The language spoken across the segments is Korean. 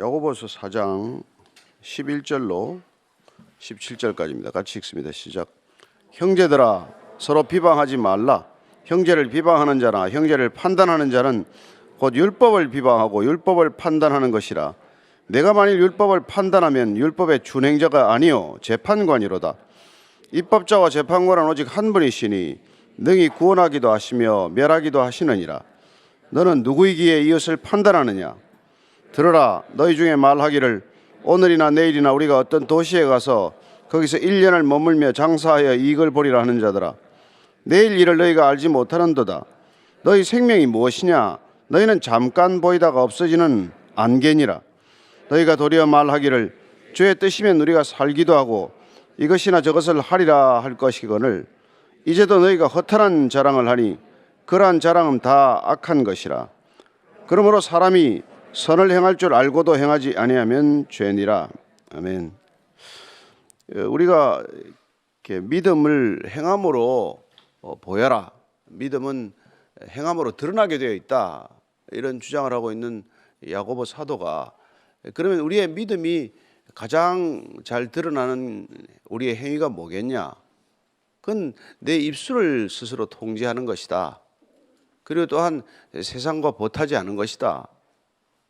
야고보서 4장 11절로 17절까지입니다. 같이 읽습니다. 시작. 형제들아 서로 비방하지 말라. 형제를 비방하는 자나 형제를 판단하는 자는 곧 율법을 비방하고 율법을 판단하는 것이라. 내가 만일 율법을 판단하면 율법의 준행자가 아니요 재판관이로다. 입법자와 재판관은 오직 한 분이시니 능히 구원하기도 하시며 멸하기도 하시느니라. 너는 누구이기에 이웃을 판단하느냐? 들으라. 너희 중에 말하기를 오늘이나 내일이나 우리가 어떤 도시에 가서 거기서 1년을 머물며 장사하여 이익을 보리라 하는 자들아, 내일 일을 너희가 알지 못하는도다. 너희 생명이 무엇이냐? 너희는 잠깐 보이다가 없어지는 안개니라. 너희가 도리어 말하기를 주의 뜻이면 우리가 살기도 하고 이것이나 저것을 하리라 할 것이거늘 이제도 너희가 허탄한 자랑을 하니 그러한 자랑은 다 악한 것이라. 그러므로 사람이 선을 행할 줄 알고도 행하지 아니하면 죄니라. 아멘. 우리가 이렇게 믿음을 행함으로 보여라. 믿음은 행함으로 드러나게 되어 있다. 이런 주장을 하고 있는 야고보 사도가, 그러면 우리의 믿음이 가장 잘 드러나는 우리의 행위가 뭐겠냐? 그건 내 입술을 스스로 통제하는 것이다. 그리고 또한 세상과 보타지 않은 것이다.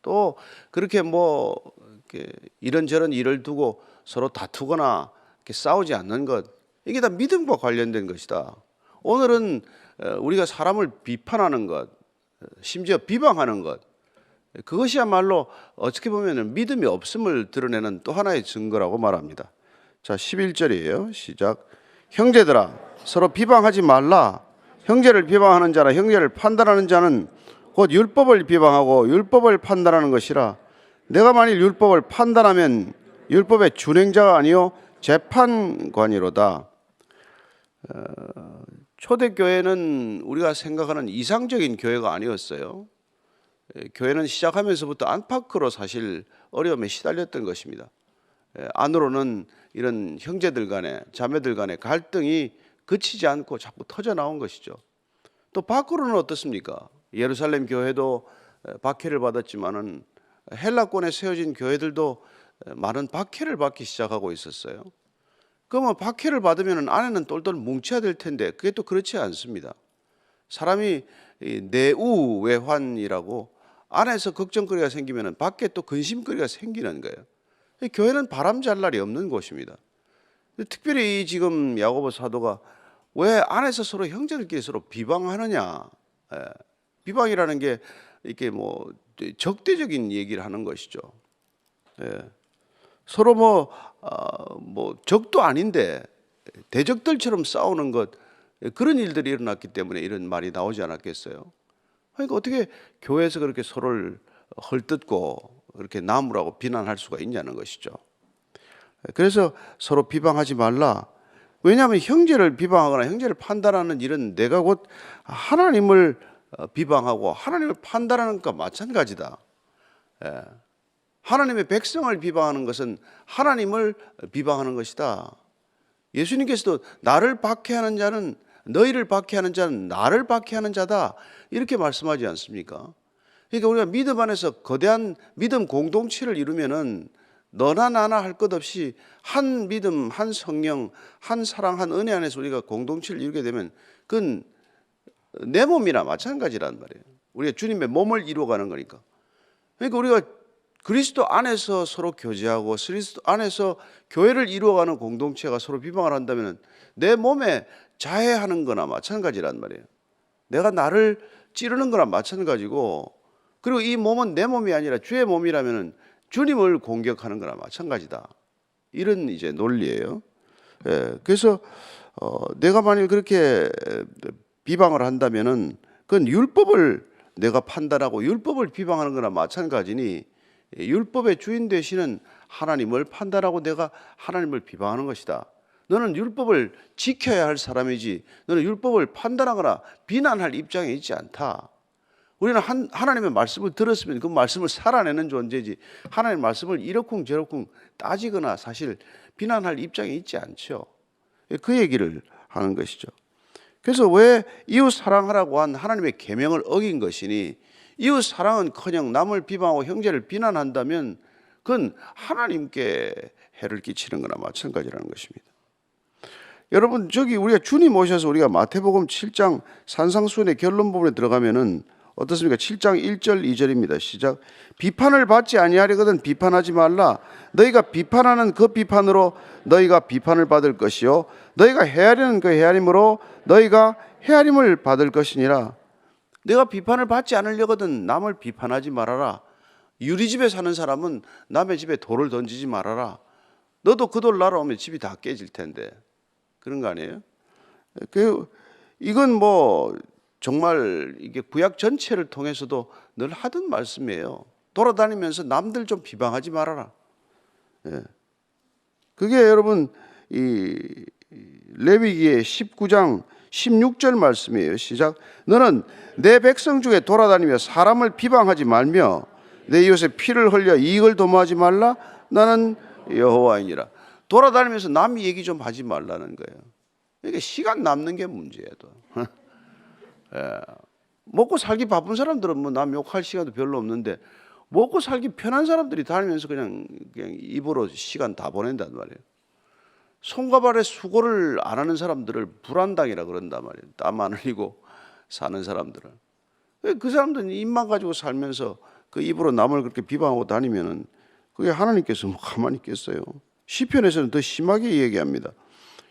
또 그렇게 이렇게 이런저런 일을 두고 서로 다투거나 이렇게 싸우지 않는 것, 이게 다 믿음과 관련된 것이다. 오늘은 우리가 사람을 비판하는 것, 심지어 비방하는 것, 그것이야말로 어떻게 보면 믿음이 없음을 드러내는 또 하나의 증거라고 말합니다. 자, 11절이에요. 시작. 형제들아 서로 비방하지 말라. 형제를 비방하는 자나 형제를 판단하는 자는 곧 율법을 비방하고 율법을 판단하는 것이라. 내가 만일 율법을 판단하면 율법의 준행자가 아니요 재판관이로다. 초대교회는 우리가 생각하는 이상적인 교회가 아니었어요. 교회는 시작하면서부터 안팎으로 사실 어려움에 시달렸던 것입니다. 안으로는 이런 형제들 간에 자매들 간에 갈등이 그치지 않고 자꾸 터져 나온 것이죠. 또 밖으로는 어떻습니까? 예루살렘 교회도 박해를 받았지만은 헬라권에 세워진 교회들도 많은 박해를 받기 시작하고 있었어요. 그러면 박해를 받으면 안에는 똘똘 뭉쳐야 될 텐데 그게 또 그렇지 않습니다. 사람이 내우외환이라고 안에서 걱정거리가 생기면 밖에 또 근심거리가 생기는 거예요. 교회는 바람 잘 날이 없는 곳입니다. 특별히 지금 야고보 사도가 왜 안에서 서로 형제들끼리 서로 비방하느냐? 비방이라는 게 이렇게 적대적인 얘기를 하는 것이죠. 서로 적도 아닌데 대적들처럼 싸우는 것, 그런 일들이 일어났기 때문에 이런 말이 나오지 않았겠어요? 그러니까 어떻게 교회에서 그렇게 서로를 헐뜯고 그렇게 나무라고 비난할 수가 있냐는 것이죠. 그래서 서로 비방하지 말라. 왜냐하면 형제를 비방하거나 형제를 판단하는 일은 내가 곧 하나님을 비방하고 하나님을 판단하는 것과 마찬가지다. 하나님의 백성을 비방하는 것은 하나님을 비방하는 것이다. 예수님께서도 나를 박해하는 자는, 너희를 박해하는 자는 나를 박해하는 자다, 이렇게 말씀하지 않습니까? 그러니까 우리가 믿음 안에서 거대한 믿음 공동체를 이루면은 너나 나나 할 것 없이 한 믿음, 한 성령, 한 사랑, 한 은혜 안에서 우리가 공동체를 이루게 되면 그건 내 몸이나 마찬가지란 말이에요. 우리가 주님의 몸을 이루어가는 거니까. 그러니까 우리가 그리스도 안에서 서로 교제하고 그리스도 안에서 교회를 이루어가는 공동체가 서로 비방을 한다면 내 몸에 자해하는 거나 마찬가지란 말이에요. 내가 나를 찌르는 거나 마찬가지고, 그리고 이 몸은 내 몸이 아니라 주의 몸이라면 주님을 공격하는 거나 마찬가지다. 이런 이제 논리예요. 그래서 내가 만일 그렇게 비방을 한다면은 그건 율법을 내가 판단하고 율법을 비방하는 거나 마찬가지니, 율법의 주인 되시는 하나님을 판단하고 내가 하나님을 비방하는 것이다. 너는 율법을 지켜야 할 사람이지 너는 율법을 판단하거나 비난할 입장에 있지 않다. 우리는 하나님의 말씀을 들었으면 그 말씀을 살아내는 존재지 하나님의 말씀을 이러쿵저러쿵 따지거나 사실 비난할 입장에 있지 않죠. 그 얘기를 하는 것이죠. 그래서 왜 이웃 사랑하라고 한 하나님의 계명을 어긴 것이니, 이웃 사랑은커녕 남을 비방하고 형제를 비난한다면 그건 하나님께 해를 끼치는 거나 마찬가지라는 것입니다. 여러분, 저기 우리가 주님 오셔서 우리가 마태복음 7장 산상수훈의 결론 부분에 들어가면은 어떻습니까? 7장 1절 2절입니다. 시작. 비판을 받지 아니하려거든 비판하지 말라. 너희가 비판하는 그 비판으로 너희가 비판을 받을 것이요 너희가 헤아리는 그 헤아림으로 너희가 헤아림을 받을 것이니라. 내가 비판을 받지 않으려거든 남을 비판하지 말아라. 유리집에 사는 사람은 남의 집에 돌을 던지지 말아라. 너도 그 돌 날아오면 집이 다 깨질 텐데. 그런 거 아니에요? 이건 뭐 정말 이게 구약 전체를 통해서도 늘 하던 말씀이에요. 돌아다니면서 남들 좀 비방하지 말아라. 예. 그게 여러분 이 레위기의 19장 16절 말씀이에요. 시작. 너는 내 백성 중에 돌아다니며 사람을 비방하지 말며 내 이웃의 피를 흘려 이익을 도모하지 말라. 나는 여호와이니라. 돌아다니면서 남 얘기 좀 하지 말라는 거예요. 이게 시간 남는 게 문제예요. 예. 먹고 살기 바쁜 사람들은 뭐 남 욕할 시간도 별로 없는데 먹고 살기 편한 사람들이 다니면서 그냥 입으로 시간 다 보낸단 말이에요. 손과 발에 수고를 안 하는 사람들을 불안당이라 그런단 말이에요. 땀 안 흘리고 사는 사람들은. 그 사람들은 입만 가지고 살면서 그 입으로 남을 그렇게 비방하고 다니면은 그게 하나님께서 뭐 가만히 있겠어요. 시편에서는 더 심하게 얘기합니다.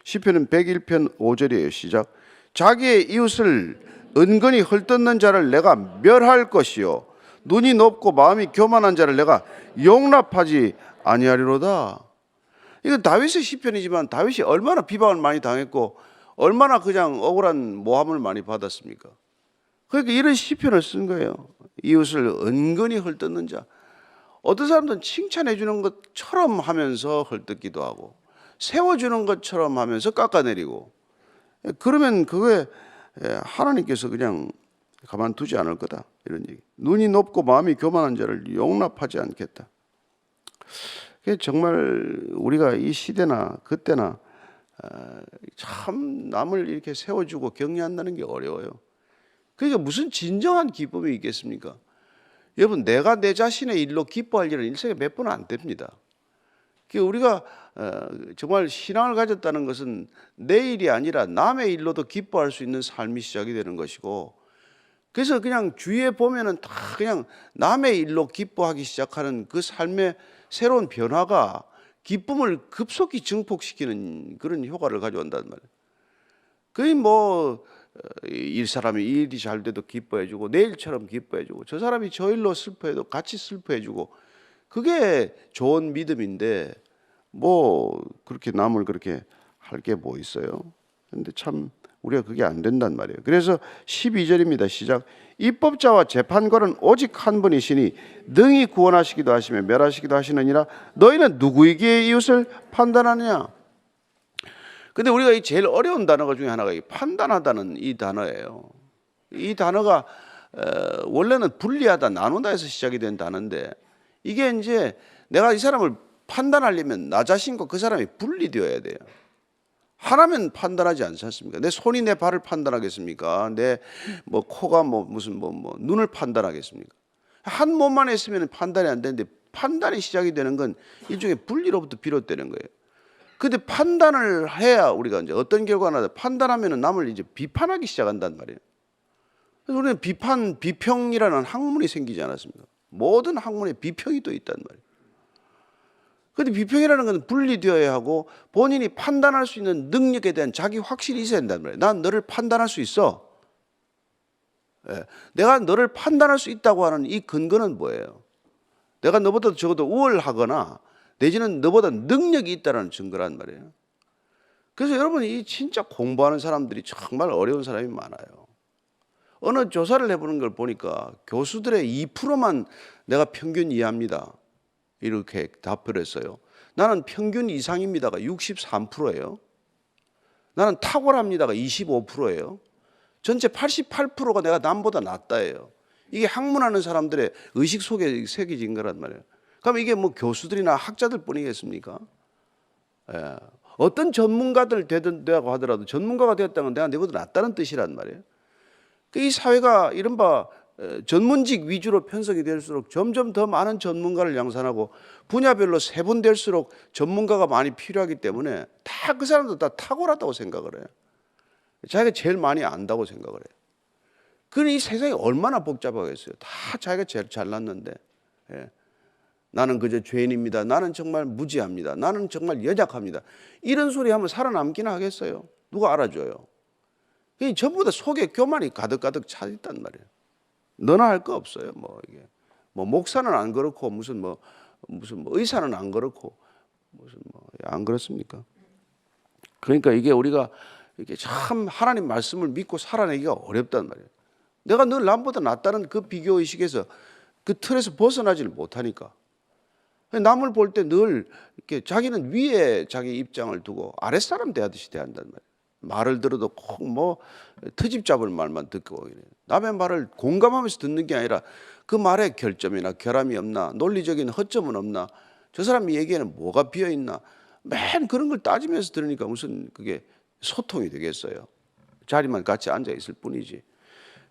시편은 101편 5절이에요. 시작. 자기의 이웃을 은근히 헐뜯는 자를 내가 멸할 것이요 눈이 높고 마음이 교만한 자를 내가 용납하지 아니하리로다. 이건 다윗의 시편이지만 다윗이 얼마나 비방을 많이 당했고 얼마나 그냥 억울한 모함을 많이 받았습니까? 그러니까 이런 시편을 쓴 거예요. 이웃을 은근히 헐뜯는 자. 어떤 사람들은 칭찬해 주는 것처럼 하면서 헐뜯기도 하고 세워주는 것처럼 하면서 깎아내리고 그러면 그게 하나님께서 그냥 가만두지 않을 거다 이런 얘기. 눈이 높고 마음이 교만한 자를 용납하지 않겠다. 정말 우리가 이 시대나 그때나 참 남을 이렇게 세워주고 격려한다는 게 어려워요. 그러니까 무슨 진정한 기쁨이 있겠습니까? 여러분, 내가 내 자신의 일로 기뻐할 일은 일생에 몇 번 안 됩니다. 우리가 정말 신앙을 가졌다는 것은 내 일이 아니라 남의 일로도 기뻐할 수 있는 삶이 시작이 되는 것이고, 그래서 그냥 주위에 보면은 다 그냥 남의 일로 기뻐하기 시작하는 그 삶의 새로운 변화가 기쁨을 급속히 증폭시키는 그런 효과를 가져온단 말이에요. 거의 뭐 사람이 이 일이 잘 돼도 기뻐해주고 내 일처럼 기뻐해주고 저 사람이 저 일로 슬퍼해도 같이 슬퍼해주고 그게 좋은 믿음인데 뭐 그렇게 남을 그렇게 할 게 뭐 있어요. 근데 참 우리가 그게 안 된단 말이에요. 그래서 12절입니다. 시작. 입법자와 재판관은 오직 한 분이시니 능히 구원하시기도 하시며 멸하시기도 하시느니라. 너희는 누구에게 이웃을 판단하느냐? 근데 우리가 이 제일 어려운 단어가 중에 하나가 이 판단하다는 이 단어예요. 이 단어가 원래는 분리하다, 나누다에서 시작이 된 단어인데 이게 이제 내가 이 사람을 판단하려면 나 자신과 그 사람이 분리되어야 돼요. 하나면 판단하지 않지 않습니까? 내 손이 내 발을 판단하겠습니까? 내 뭐 코가 뭐 무슨 뭐 눈을 판단하겠습니까? 한 몸만 있으면 판단이 안 되는데 판단이 시작이 되는 건 일종의 분리로부터 비롯되는 거예요. 근데 판단을 해야 우리가 이제 어떤 결과가 나다 판단하면은 남을 이제 비판하기 시작한단 말이에요. 그래서 우리는 비평이라는 학문이 생기지 않았습니까? 모든 학문에 비평이 또 있단 말이에요. 근데 비평이라는 것은 분리되어야 하고 본인이 판단할 수 있는 능력에 대한 자기 확신이 있어야 된단 말이에요. 난 너를 판단할 수 있어. 내가 너를 판단할 수 있다고 하는 이 근거는 뭐예요? 내가 너보다 적어도 우월하거나 내지는 너보다 능력이 있다는 증거란 말이에요. 그래서 여러분 이 진짜 공부하는 사람들이 정말 어려운 사람이 많아요. 어느 조사를 해보는 걸 보니까 교수들의 2%만 내가 평균 이하입니다. 이렇게 답을 했어요. 나는 평균 이상입니다가 63%예요. 나는 탁월합니다가 25%예요. 전체 88%가 내가 남보다 낫다예요. 이게 학문하는 사람들의 의식 속에 새겨진 거란 말이에요. 그럼 이게 뭐 교수들이나 학자들 뿐이겠습니까? 어떤 전문가들 되고 하더라도 전문가가 되었다는 건 내가 너보다 낫다는 뜻이란 말이에요. 이 사회가 이른바 전문직 위주로 편성이 될수록 점점 더 많은 전문가를 양산하고 분야별로 세분될수록 전문가가 많이 필요하기 때문에 다 그 사람도 다 탁월하다고 생각을 해요. 자기가 제일 많이 안다고 생각을 해요. 그러니 이 세상이 얼마나 복잡하겠어요. 다 자기가 제일 잘났는데, 예. 나는 그저 죄인입니다. 나는 정말 무지합니다. 나는 정말 연약합니다. 이런 소리 하면 살아남긴 하겠어요. 누가 알아줘요. 전부 다 속에 교만이 가득가득 차 있단 말이에요. 너나 할 거 없어요. 이게 목사는 안 그렇고 무슨 의사는 안 그렇고 무슨 안 그렇습니까? 그러니까 이게 우리가 이게 참 하나님 말씀을 믿고 살아내기가 어렵단 말이에요. 내가 늘 남보다 낫다는 그 비교 의식에서 그 틀에서 벗어나지를 못하니까 남을 볼 때 늘 이렇게 자기는 위에 자기 입장을 두고 아랫사람 대하듯이 대한단 말이에요. 말을 들어도 꼭 트집 잡을 말만 듣고 남의 말을 공감하면서 듣는 게 아니라 그 말에 결점이나 결함이 없나, 논리적인 허점은 없나, 저 사람이 얘기에는 뭐가 비어 있나, 맨 그런 걸 따지면서 들으니까 무슨 그게 소통이 되겠어요. 자리만 같이 앉아 있을 뿐이지.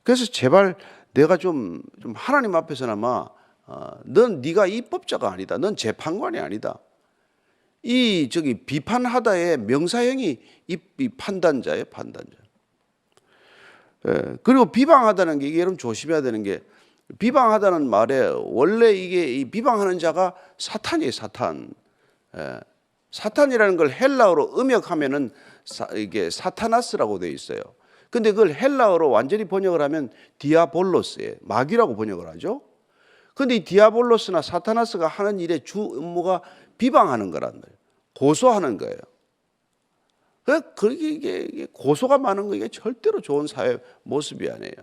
그래서 제발 내가 좀 하나님 앞에서나마 넌 네가 입법자가 아니다. 넌 재판관이 아니다. 이 비판하다의 명사형이 이 판단자예요, 판단자. 예, 그리고 비방하다는 게 이게 여러분 조심해야 되는 게 비방하다는 말에 원래 이게 이 비방하는 자가 사탄이에요, 사탄. 예, 사탄이라는 걸 헬라어로 음역하면은 이게 사타나스라고 되어 있어요. 근데 그걸 헬라어로 완전히 번역을 하면 디아볼로스예요. 마귀라고 번역을 하죠. 근데 이 디아볼로스나 사타나스가 하는 일의 주 업무가 비방하는 거란 말이에요. 고소하는 거예요. 이게 고소가 많은 거 이게 절대로 좋은 사회 모습이 아니에요.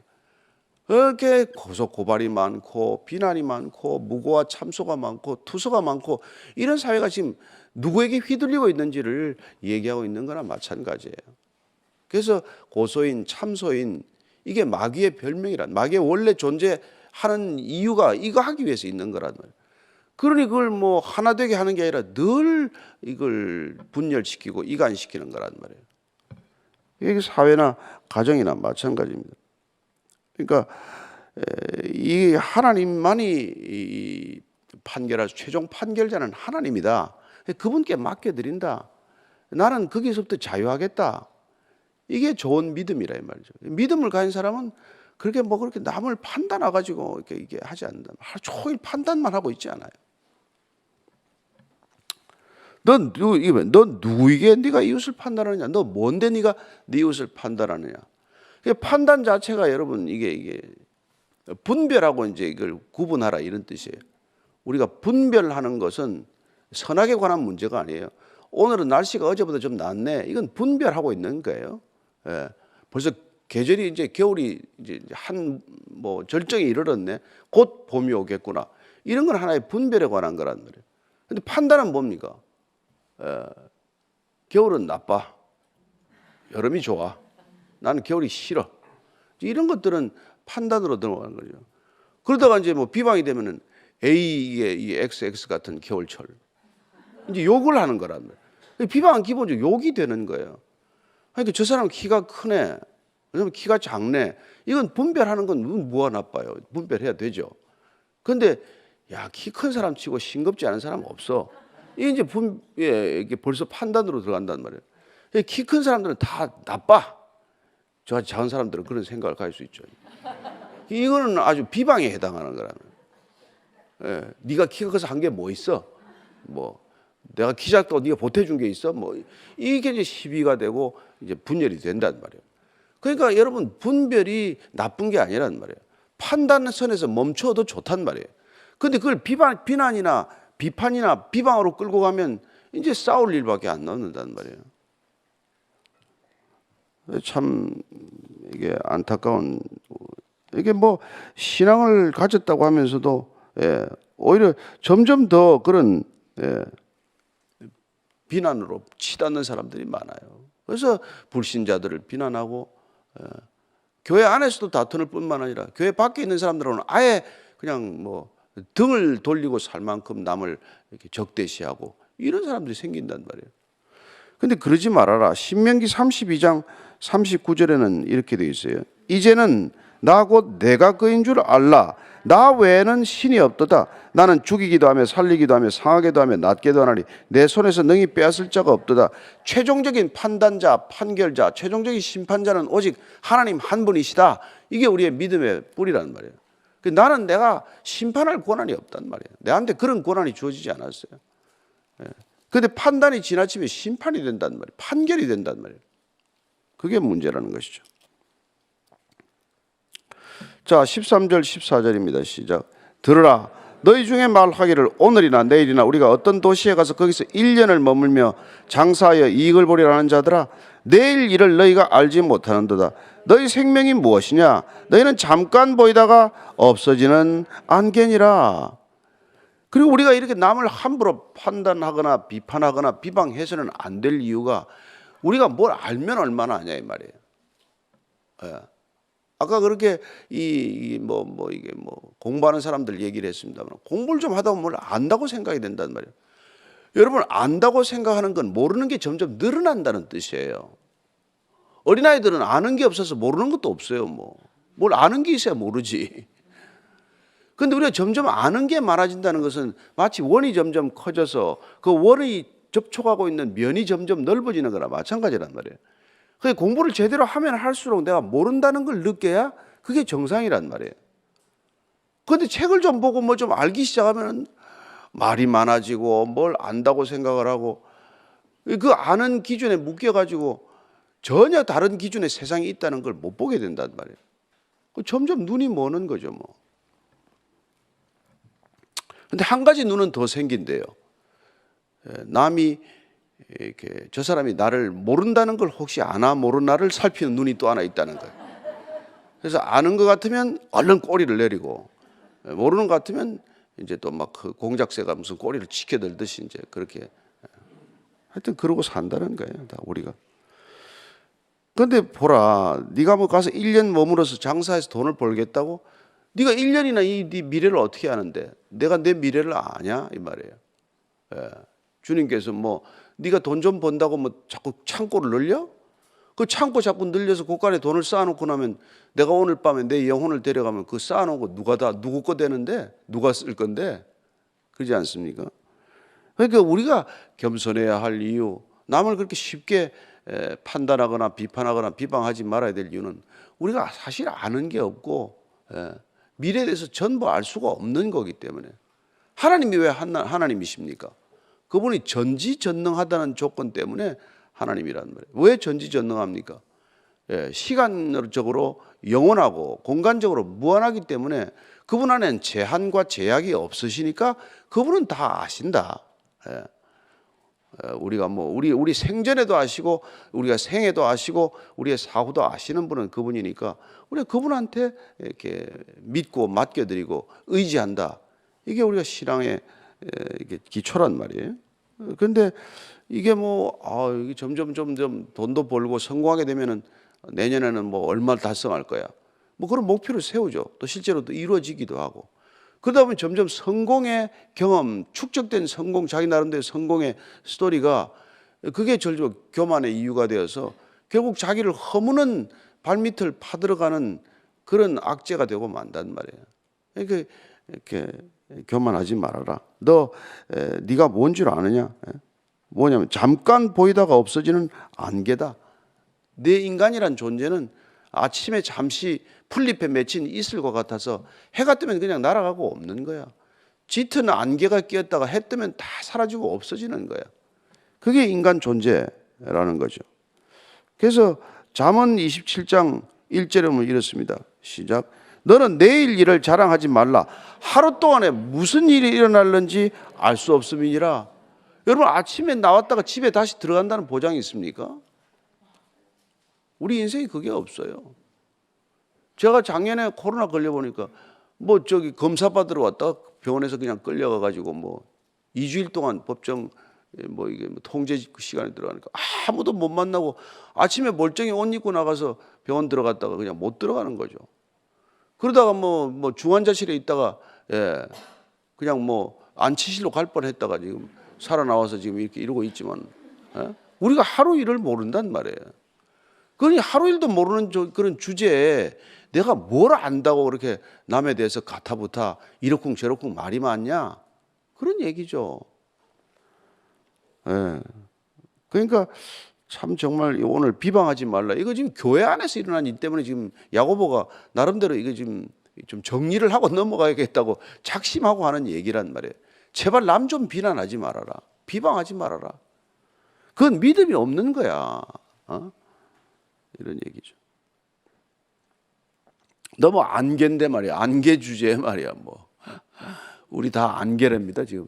그렇게 고소 고발이 많고 비난이 많고 무고와 참소가 많고 투소가 많고 이런 사회가 지금 누구에게 휘둘리고 있는지를 얘기하고 있는 거나 마찬가지예요. 그래서 고소인, 참소인 이게 마귀의 별명이란, 마귀의 원래 존재하는 이유가 이거 하기 위해서 있는 거란 말이에요. 그러니 그걸 하나 되게 하는 게 아니라 늘 이걸 분열시키고 이간시키는 거란 말이에요. 이게 사회나 가정이나 마찬가지입니다. 그러니까 이 하나님만이 이 판결할 최종 판결자는 하나님이다. 그분께 맡겨드린다. 나는 거기서부터 자유하겠다. 이게 좋은 믿음이라 이 말이죠. 믿음을 가진 사람은 그렇게 그렇게 남을 판단해가지고 이게 하지 않는다. 하루 종일 판단만 하고 있지 않아요. 넌 누구에게 네가 이웃을 판단하느냐? 너 뭔데 네가 네 이웃을 판단하느냐? 판단 자체가 여러분 이게 분별하고 이제 이걸 구분하라 이런 뜻이에요. 우리가 분별하는 것은 선악에 관한 문제가 아니에요. 오늘은 날씨가 어제보다 좀 낫네. 이건 분별하고 있는 거예요. 예. 벌써 계절이 이제 겨울이 이제 절정에 이르렀네. 곧 봄이 오겠구나. 이런 건 하나의 분별에 관한 거란 말이에요. 근데 판단은 뭡니까? 겨울은 나빠. 여름이 좋아. 나는 겨울이 싫어. 이런 것들은 판단으로 들어가는 거죠. 그러다가 이제 비방이 되면은 A의 이 XX 같은 겨울철. 이제 욕을 하는 거란 말이에요. 비방은 기본적으로 욕이 되는 거예요. 그러니까 저 사람 키가 크네. 왜냐면 키가 작네. 이건 분별하는 건 뭐가 나빠요. 분별해야 되죠. 그런데 키 큰 사람 치고 싱겁지 않은 사람 없어. 이게 이제 이게 벌써 판단으로 들어간단 말이에요. 키 큰 사람들은 다 나빠. 저 작은 사람들은 그런 생각을 가질 수 있죠. 이거는 아주 비방에 해당하는 거라는. 네가 키가 커서 한 게 뭐 있어? 내가 키 작다고 네가 보태준 게 있어? 이게 이제 시비가 되고 이제 분열이 된단 말이에요. 그러니까 여러분 분별이 나쁜 게 아니란 말이에요. 판단선에서 멈춰도 좋단 말이에요. 그런데 그걸 비난이나 비판이나 비방으로 끌고 가면 이제 싸울 일밖에 안 남는단 말이에요. 참 이게 안타까운, 이게 신앙을 가졌다고 하면서도 오히려 점점 더 그런 비난으로 치닫는 사람들이 많아요. 그래서 불신자들을 비난하고 교회 안에서도 다투는 뿐만 아니라 교회 밖에 있는 사람들은 아예 그냥 등을 돌리고 살 만큼 남을 이렇게 적대시하고 이런 사람들이 생긴단 말이에요. 근데 그러지 말아라. 신명기 32장 39절에는 이렇게 되어 있어요. 이제는 나 곧 내가 그인 줄 알라. 나 외에는 신이 없도다. 나는 죽이기도 하며 살리기도 하며 상하게도 하며 낫게도 하나니 내 손에서 능히 빼앗을 자가 없도다. 최종적인 판단자, 판결자, 최종적인 심판자는 오직 하나님 한 분이시다. 이게 우리의 믿음의 뿌리라는 말이에요. 나는 내가 심판할 권한이 없단 말이에요. 내한테 그런 권한이 주어지지 않았어요. 그런데 판단이 지나치면 심판이 된단 말이에요. 판결이 된단 말이에요. 그게 문제라는 것이죠. 자, 13절 14절입니다. 시작. 들으라. 너희 중에 말하기를 오늘이나 내일이나 우리가 어떤 도시에 가서 거기서 1년을 머물며 장사하여 이익을 보리라는 자들아, 내일 일을 너희가 알지 못하는도다. 너희 생명이 무엇이냐? 너희는 잠깐 보이다가 없어지는 안개니라. 그리고 우리가 이렇게 남을 함부로 판단하거나 비판하거나 비방해서는 안 될 이유가 우리가 뭘 알면 얼마나 아냐 이 말이에요. 예. 아까 그렇게 이게 공부하는 사람들 얘기를 했습니다만 공부를 좀 하다 보면 뭘 안다고 생각이 된단 말이에요. 여러분, 안다고 생각하는 건 모르는 게 점점 늘어난다는 뜻이에요. 어린아이들은 아는 게 없어서 모르는 것도 없어요. 뭘 아는 게 있어야 모르지. 그런데 우리가 점점 아는 게 많아진다는 것은 마치 원이 점점 커져서 그 원이 접촉하고 있는 면이 점점 넓어지는 거나 마찬가지란 말이에요. 공부를 제대로 하면 할수록 내가 모른다는 걸 느껴야 그게 정상이란 말이에요. 그런데 책을 좀 보고 뭐 좀 알기 시작하면 말이 많아지고 뭘 안다고 생각을 하고 그 아는 기준에 묶여가지고 전혀 다른 기준의 세상이 있다는 걸 못 보게 된단 말이에요. 점점 눈이 머는 거죠. 그런데 한 가지 눈은 더 생긴대요. 남이 이렇게 저 사람이 나를 모른다는 걸 혹시 아나 모르나를 살피는 눈이 또 하나 있다는 거예요. 그래서 아는 것 같으면 얼른 꼬리를 내리고 모르는 것 같으면 이제 또 막 그 공작새가 무슨 꼬리를 치켜들듯이 이제 그렇게 하여튼 그러고 산다는 거예요. 다 우리가. 그런데 보라, 네가 뭐 가서 1년 머물어서 장사해서 돈을 벌겠다고? 네가 1년이나 네 미래를 어떻게 아는데? 내가 내 미래를 아냐 이 말이에요. 예. 주님께서 네가 돈 좀 번다고 자꾸 창고를 늘려? 그 창고 자꾸 늘려서 고간에 돈을 쌓아놓고 나면 내가 오늘 밤에 내 영혼을 데려가면 그 쌓아놓은 거 누구 거 되는데? 누가 쓸 건데? 그러지 않습니까? 그러니까 우리가 겸손해야 할 이유, 남을 그렇게 쉽게 판단하거나 비판하거나 비방하지 말아야 될 이유는 우리가 사실 아는 게 없고 미래에 대해서 전부 알 수가 없는 거기 때문에. 하나님이 왜 하나님이십니까? 그분이 전지전능하다는 조건 때문에 하나님이란 말이에요. 왜 전지전능합니까? 시간적으로 영원하고 공간적으로 무한하기 때문에 그분 안에는 제한과 제약이 없으시니까 그분은 다 아신다. 우리가 우리 생전에도 아시고 우리가 생에도 아시고 우리의 사후도 아시는 분은 그분이니까 우리가 그분한테 이렇게 믿고 맡겨드리고 의지한다. 이게 우리가 신앙의 이게 기초란 말이에요. 그런데 이게 이게 점점 돈도 벌고 성공하게 되면은 내년에는 얼마를 달성할 거야. 그런 목표를 세우죠. 또 실제로 또 이루어지기도 하고. 그러다 보면 점점 성공의 경험, 축적된 성공, 자기 나름대로 성공의 스토리가 그게 절로 교만의 이유가 되어서 결국 자기를 허무는 발밑을 파들어가는 그런 악재가 되고 만단 말이에요. 이렇게 교만하지 말아라. 네가 뭔 줄 아느냐? 뭐냐면 잠깐 보이다가 없어지는 안개다. 내 인간이란 존재는 아침에 잠시 풀잎에 맺힌 이슬과 같아서 해가 뜨면 그냥 날아가고 없는 거야. 짙은 안개가 끼었다가 해 뜨면 다 사라지고 없어지는 거야. 그게 인간 존재라는 거죠. 그래서 잠언 27장 1절에 보면 이렇습니다. 시작. 너는 내일 일을 자랑하지 말라. 하루 동안에 무슨 일이 일어날는지 알 수 없음이니라. 여러분, 아침에 나왔다가 집에 다시 들어간다는 보장이 있습니까? 우리 인생이 그게 없어요. 제가 작년에 코로나 걸려보니까 검사 받으러 왔다가 병원에서 그냥 끌려가가지고 2주일 동안 법정 이게 통제 시간에 들어가니까 아무도 못 만나고 아침에 멀쩡히 옷 입고 나가서 병원 들어갔다가 그냥 못 들어가는 거죠. 그러다가 중환자실에 있다가 그냥 안치실로 갈 뻔했다가 지금 살아나와서 지금 이렇게 이러고 있지만 우리가 하루 일을 모른단 말이에요. 그러니 하루 일도 모르는 그런 주제에 내가 뭘 안다고 그렇게 남에 대해서 가타부타 이러쿵 저러쿵 말이 많냐? 그런 얘기죠. 예. 그러니까 참 정말 오늘 비방하지 말라. 이거 지금 교회 안에서 일어난 일 때문에 지금 야고보가 나름대로 이거 지금 좀 정리를 하고 넘어가야겠다고 작심하고 하는 얘기란 말이에요. 제발 남 좀 비난하지 말아라. 비방하지 말아라. 그건 믿음이 없는 거야. 이런 얘기죠. 너무 안개인데 말이야. 안개 주제에 말이야. 뭐 우리 다 안개랍니다 지금.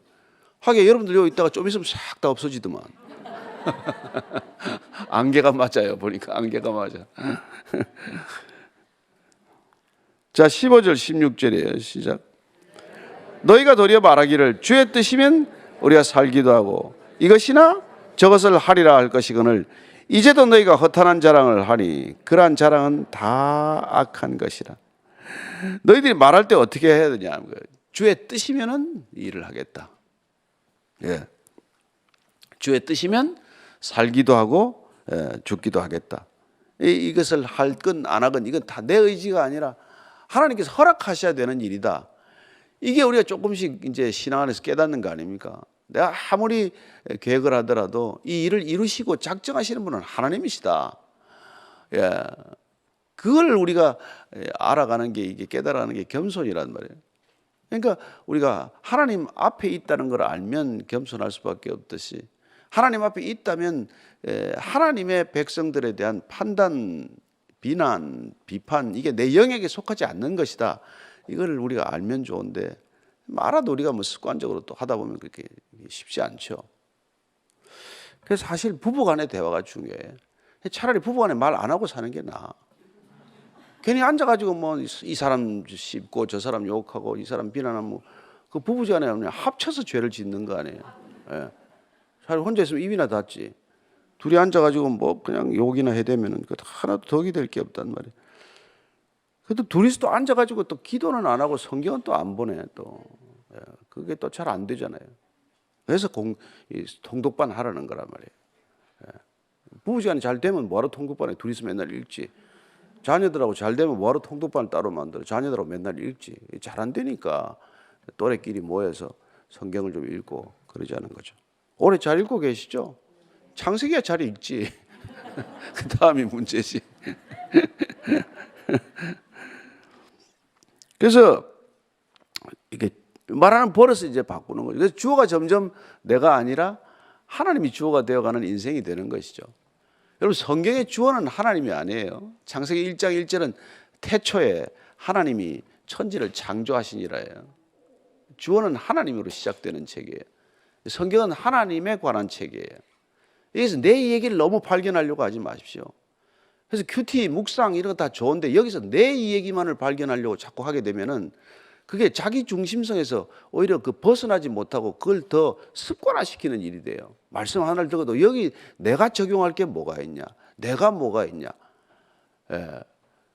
하긴 여러분들 여기 있다가 좀 있으면 싹 다 없어지더만. 안개가 맞아요. 보니까 안개가 맞아. 자 15절 16절이에요. 시작. 너희가 도리어 말하기를 주의 뜻이면 우리가 살기도 하고 이것이나 저것을 하리라 할 것이거늘 이제도 너희가 허탄한 자랑을 하니 그러한 자랑은 다 악한 것이라. 너희들이 말할 때 어떻게 해야 되냐? 주의 뜻이면은 일을 하겠다. 예. 주의 뜻이면 살기도 하고 죽기도 하겠다. 이것을 할건 안 하건 이건 다 내 의지가 아니라 하나님께서 허락하셔야 되는 일이다. 이게 우리가 조금씩 이제 신앙 안에서 깨닫는 거 아닙니까? 내가 아무리 계획을 하더라도 이 일을 이루시고 작정하시는 분은 하나님이시다. 예. 그걸 우리가 알아가는 게 이게 깨달아가는 게 겸손이란 말이에요. 그러니까 우리가 하나님 앞에 있다는 걸 알면 겸손할 수밖에 없듯이 하나님 앞에 있다면 하나님의 백성들에 대한 판단, 비난, 비판 이게 내 영역에 속하지 않는 것이다. 이걸 우리가 알면 좋은데 알아도 우리가 뭐 습관적으로 또 하다 보면 그렇게 쉽지 않죠. 그래서 사실 부부간의 대화가 중요해. 차라리 부부간에 말 안 하고 사는 게 나아. 괜히 앉아가지고 뭐 이 사람 씹고 저 사람 욕하고 이 사람 비난하면 그 부부간에 그냥 합쳐서 죄를 짓는 거 아니에요. 예. 차라리 혼자 있으면 입이나 닫지. 둘이 앉아가지고 뭐 그냥 욕이나 해대면은 그 하나도 덕이 될 게 없단 말이에요. 그래도 둘이서 또 앉아가지고 또 기도는 안 하고 성경은 또 안 보내 또. 예. 그게 또 잘 안 되잖아요. 그래서 통독반 하라는 거란 말이에요. 예. 부부시간이 잘 되면 뭐하러 통독반에 둘이서 맨날 읽지. 자녀들하고 잘 되면 뭐하러 통독반을 따로 만들어. 자녀들하고 맨날 읽지. 잘 안 되니까 또래끼리 모여서 성경을 좀 읽고 그러자는 거죠. 올해 잘 읽고 계시죠? 창세기야 잘 읽지. 그 다음이 문제지. 그래서 이게 말하는 버릇을 이제 바꾸는 거죠. 그래서 주어가 점점 내가 아니라 하나님이 주어가 되어가는 인생이 되는 것이죠. 여러분 성경의 주어는 하나님이 아니에요. 창세기 1장 1절은 태초에 하나님이 천지를 창조하시니라예요. 주어는 하나님으로 시작되는 책이에요. 성경은 하나님에 관한 책이에요. 여기서 내 얘기를 너무 발견하려고 하지 마십시오. 그래서 큐티, 묵상 이런 거 다 좋은데 여기서 내 얘기만을 발견하려고 자꾸 하게 되면은 그게 자기 중심성에서 오히려 그 벗어나지 못하고 그걸 더 습관화시키는 일이 돼요. 말씀 하나를 듣고도 여기 내가 적용할 게 뭐가 있냐? 내가 뭐가 있냐? 예.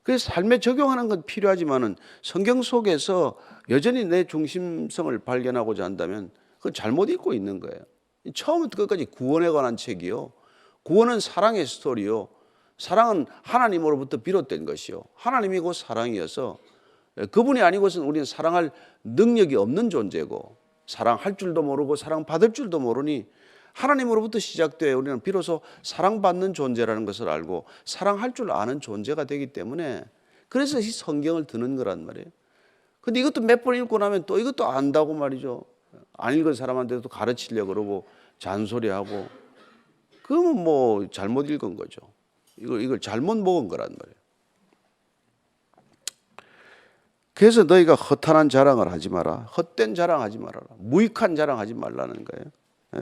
그래서 삶에 적용하는 건 필요하지만은 성경 속에서 여전히 내 중심성을 발견하고자 한다면 그건 잘못 읽고 있는 거예요. 처음부터 끝까지 구원에 관한 책이요. 구원은 사랑의 스토리요. 사랑은 하나님으로부터 비롯된 것이요. 하나님이 곧 사랑이어서 그분이 아니고서는 우리는 사랑할 능력이 없는 존재고 사랑할 줄도 모르고 사랑받을 줄도 모르니 하나님으로부터 시작되어 우리는 비로소 사랑받는 존재라는 것을 알고 사랑할 줄 아는 존재가 되기 때문에 그래서 이 성경을 드는 거란 말이에요. 근데 이것도 몇 번 읽고 나면 또 이것도 안다고 말이죠. 안 읽은 사람한테도 가르치려고 그러고 잔소리하고 그러면 뭐 잘못 읽은 거죠. 이걸 잘못 먹은 거란 말이에요. 그래서 너희가 허탄한 자랑을 하지 마라. 헛된 자랑하지 말아라. 무익한 자랑하지 말라는 거예요. 예.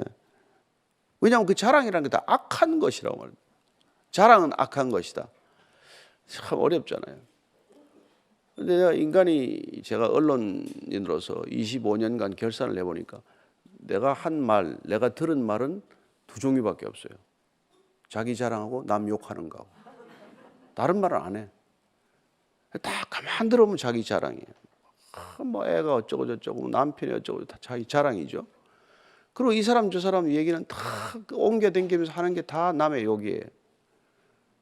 왜냐하면 그 자랑이라는 게 다 악한 것이라고 말합니다. 자랑은 악한 것이다. 참 어렵잖아요. 근데 인간이 제가 언론인으로서 25년간 결산을 해보니까 내가 한 말, 내가 들은 말은 두 종류밖에 없어요. 자기 자랑하고 남 욕하는 거하고. 다른 말은 안 해. 다 가만 들어보면 자기 자랑이에요. 뭐 애가 어쩌고 저쩌고 남편이 어쩌고 다 자기 자랑이죠. 그리고 이 사람 저 사람 얘기는 다 옮겨 댕기면서 하는 게 다 남의 욕이에요.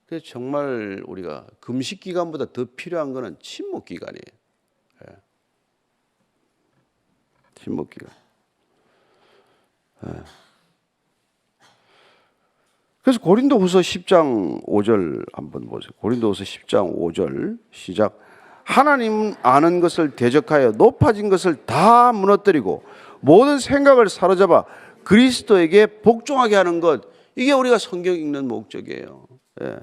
그래서 정말 우리가 금식 기간보다 더 필요한 것은 침묵 기간이에요. 예. 침묵 기간. 예. 그래서 고린도후서 10장 5절 한번 보세요. 고린도후서 10장 5절 시작. 하나님 아는 것을 대적하여 높아진 것을 다 무너뜨리고 모든 생각을 사로잡아 그리스도에게 복종하게 하는 것, 이게 우리가 성경 읽는 목적이에요. 예.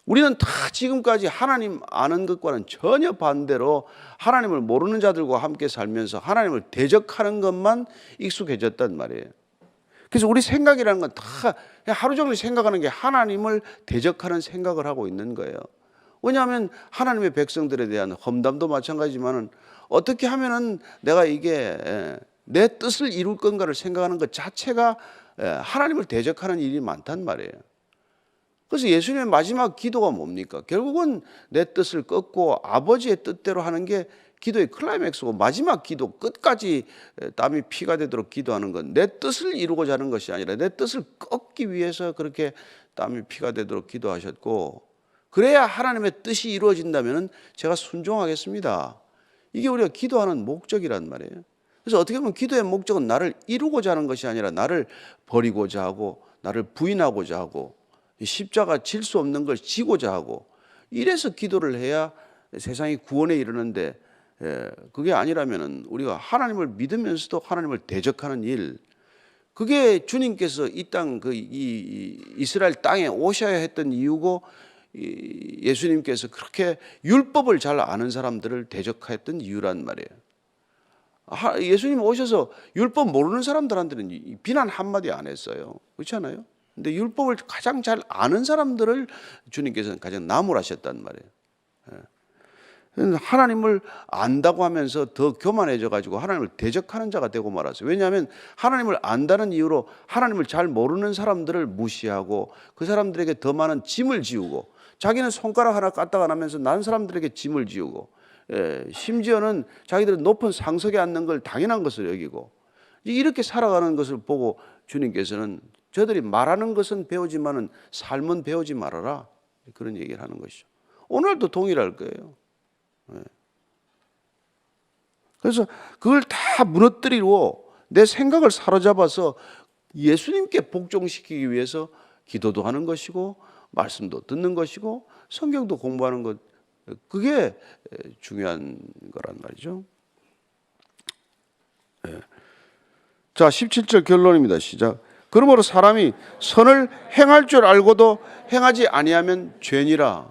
우리는 다 지금까지 하나님 아는 것과는 전혀 반대로 하나님을 모르는 자들과 함께 살면서 하나님을 대적하는 것만 익숙해졌단 말이에요. 그래서 우리 생각이라는 건 다 하루 종일 생각하는 게 하나님을 대적하는 생각을 하고 있는 거예요. 왜냐하면 하나님의 백성들에 대한 험담도 마찬가지지만 어떻게 하면은 내가 이게 내 뜻을 이룰 건가를 생각하는 것 자체가 하나님을 대적하는 일이 많단 말이에요. 그래서 예수님의 마지막 기도가 뭡니까? 결국은 내 뜻을 꺾고 아버지의 뜻대로 하는 게 기도의 클라이맥스고, 마지막 기도 끝까지 땀이 피가 되도록 기도하는 건 내 뜻을 이루고자 하는 것이 아니라 내 뜻을 꺾기 위해서 그렇게 땀이 피가 되도록 기도하셨고, 그래야 하나님의 뜻이 이루어진다면 제가 순종하겠습니다. 이게 우리가 기도하는 목적이란 말이에요. 그래서 어떻게 보면 기도의 목적은 나를 이루고자 하는 것이 아니라 나를 버리고자 하고 나를 부인하고자 하고 십자가 질 수 없는 걸 지고자 하고, 이래서 기도를 해야 세상이 구원에 이르는데, 그게 아니라면 우리가 하나님을 믿으면서도 하나님을 대적하는 일, 그게 주님께서 이 땅, 이스라엘 땅에 오셔야 했던 이유고, 예수님께서 그렇게 율법을 잘 아는 사람들을 대적했던 이유란 말이에요. 예수님 오셔서 율법 모르는 사람들한테는 비난 한마디 안 했어요. 그렇지 않아요? 근데 율법을 가장 잘 아는 사람들을 주님께서는 가장 나무라셨단 말이에요. 하나님을 안다고 하면서 더 교만해져 가지고 하나님을 대적하는 자가 되고 말았어요. 왜냐하면 하나님을 안다는 이유로 하나님을 잘 모르는 사람들을 무시하고 그 사람들에게 더 많은 짐을 지우고, 자기는 손가락 하나 까딱 안 하면서 다른 사람들에게 짐을 지우고, 심지어는 자기들은 높은 상석에 앉는 걸 당연한 것을 여기고, 이렇게 살아가는 것을 보고 주님께서는 저들이 말하는 것은 배우지만은 삶은 배우지 말아라, 그런 얘기를 하는 것이죠. 오늘도 동일할 거예요. 그래서 그걸 다 무너뜨리고 내 생각을 사로잡아서 예수님께 복종시키기 위해서 기도도 하는 것이고 말씀도 듣는 것이고 성경도 공부하는 것, 그게 중요한 거란 말이죠. 자, 17절 결론입니다. 시작. 그러므로 사람이 선을 행할 줄 알고도 행하지 아니하면 죄니라.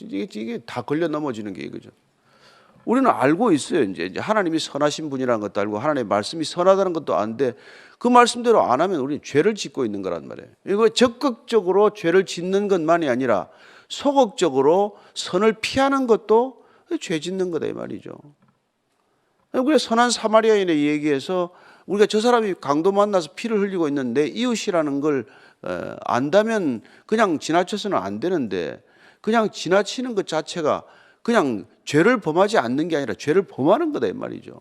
이게 다 걸려 넘어지는 게 이거죠. 우리는 알고 있어요. 이제 하나님이 선하신 분이라는 것도 알고 하나님의 말씀이 선하다는 것도 아는데 그 말씀대로 안 하면 우리는 죄를 짓고 있는 거란 말이에요. 이거 적극적으로 죄를 짓는 것만이 아니라 소극적으로 선을 피하는 것도 죄 짓는 거다 이 말이죠. 우리가 선한 사마리아인의 얘기에서 우리가 저 사람이 강도 만나서 피를 흘리고 있는 내 이웃이라는 걸 안다면 그냥 지나쳐서는 안 되는데, 그냥 지나치는 것 자체가 그냥 죄를 범하지 않는 게 아니라 죄를 범하는 거다 이 말이죠.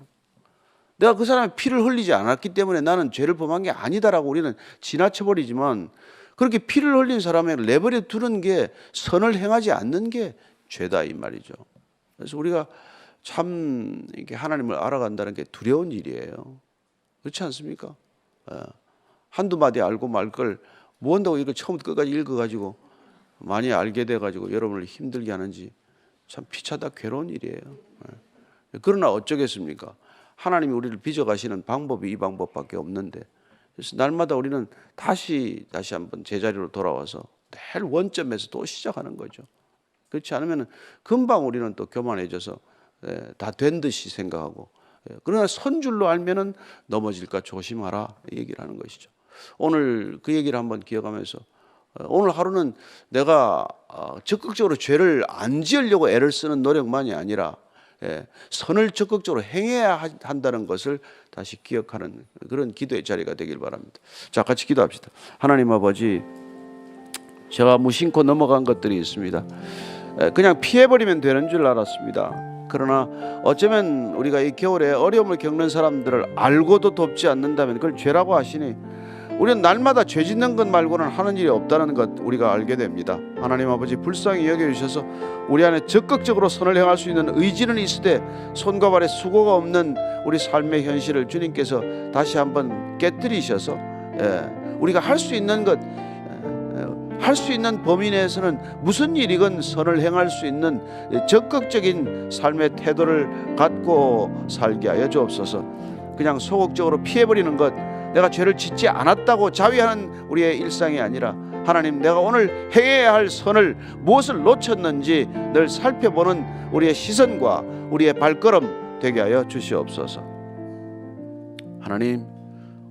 내가 그 사람의 피를 흘리지 않았기 때문에 나는 죄를 범한 게 아니다라고 우리는 지나쳐버리지만, 그렇게 피를 흘린 사람을 내버려 두는 게, 선을 행하지 않는 게 죄다 이 말이죠. 그래서 우리가 참 이게 하나님을 알아간다는 게 두려운 일이에요. 그렇지 않습니까? 한두 마디 알고 말 걸 뭐 한다고 이걸 처음부터 끝까지 읽어가지고 많이 알게 돼가지고 여러분을 힘들게 하는지 참 피차다 괴로운 일이에요. 그러나 어쩌겠습니까? 하나님이 우리를 빚어가시는 방법이 이 방법밖에 없는데, 그래서 날마다 우리는 다시 한번 제자리로 돌아와서 늘 원점에서 또 시작하는 거죠. 그렇지 않으면 금방 우리는 또 교만해져서 다 된 듯이 생각하고, 그러나 선줄로 알면은 넘어질까 조심하라 이 얘기를 하는 것이죠. 오늘 그 얘기를 한번 기억하면서 오늘 하루는 내가 적극적으로 죄를 안 지으려고 애를 쓰는 노력만이 아니라 선을 적극적으로 행해야 한다는 것을 다시 기억하는 그런 기도의 자리가 되길 바랍니다. 자, 같이 기도합시다. 하나님 아버지, 제가 무심코 넘어간 것들이 있습니다. 그냥 피해버리면 되는 줄 알았습니다. 그러나 어쩌면 우리가 이 겨울에 어려움을 겪는 사람들을 알고도 돕지 않는다면 그걸 죄라고 하시니, 우리는 날마다 죄 짓는 것 말고는 하는 일이 없다는 것 우리가 알게 됩니다. 하나님 아버지 불쌍히 여겨주셔서 우리 안에 적극적으로 선을 행할 수 있는 의지는 있으되 손과 발에 수고가 없는 우리 삶의 현실을 주님께서 다시 한번 깨뜨리셔서 우리가 할 수 있는 것, 할 수 있는 범위 내에서는 무슨 일이건 선을 행할 수 있는 적극적인 삶의 태도를 갖고 살게 하여 주옵소서. 그냥 소극적으로 피해버리는 것, 내가 죄를 짓지 않았다고 자위하는 우리의 일상이 아니라 하나님, 내가 오늘 행해야 할 선을 무엇을 놓쳤는지 늘 살펴보는 우리의 시선과 우리의 발걸음 되게 하여 주시옵소서. 하나님,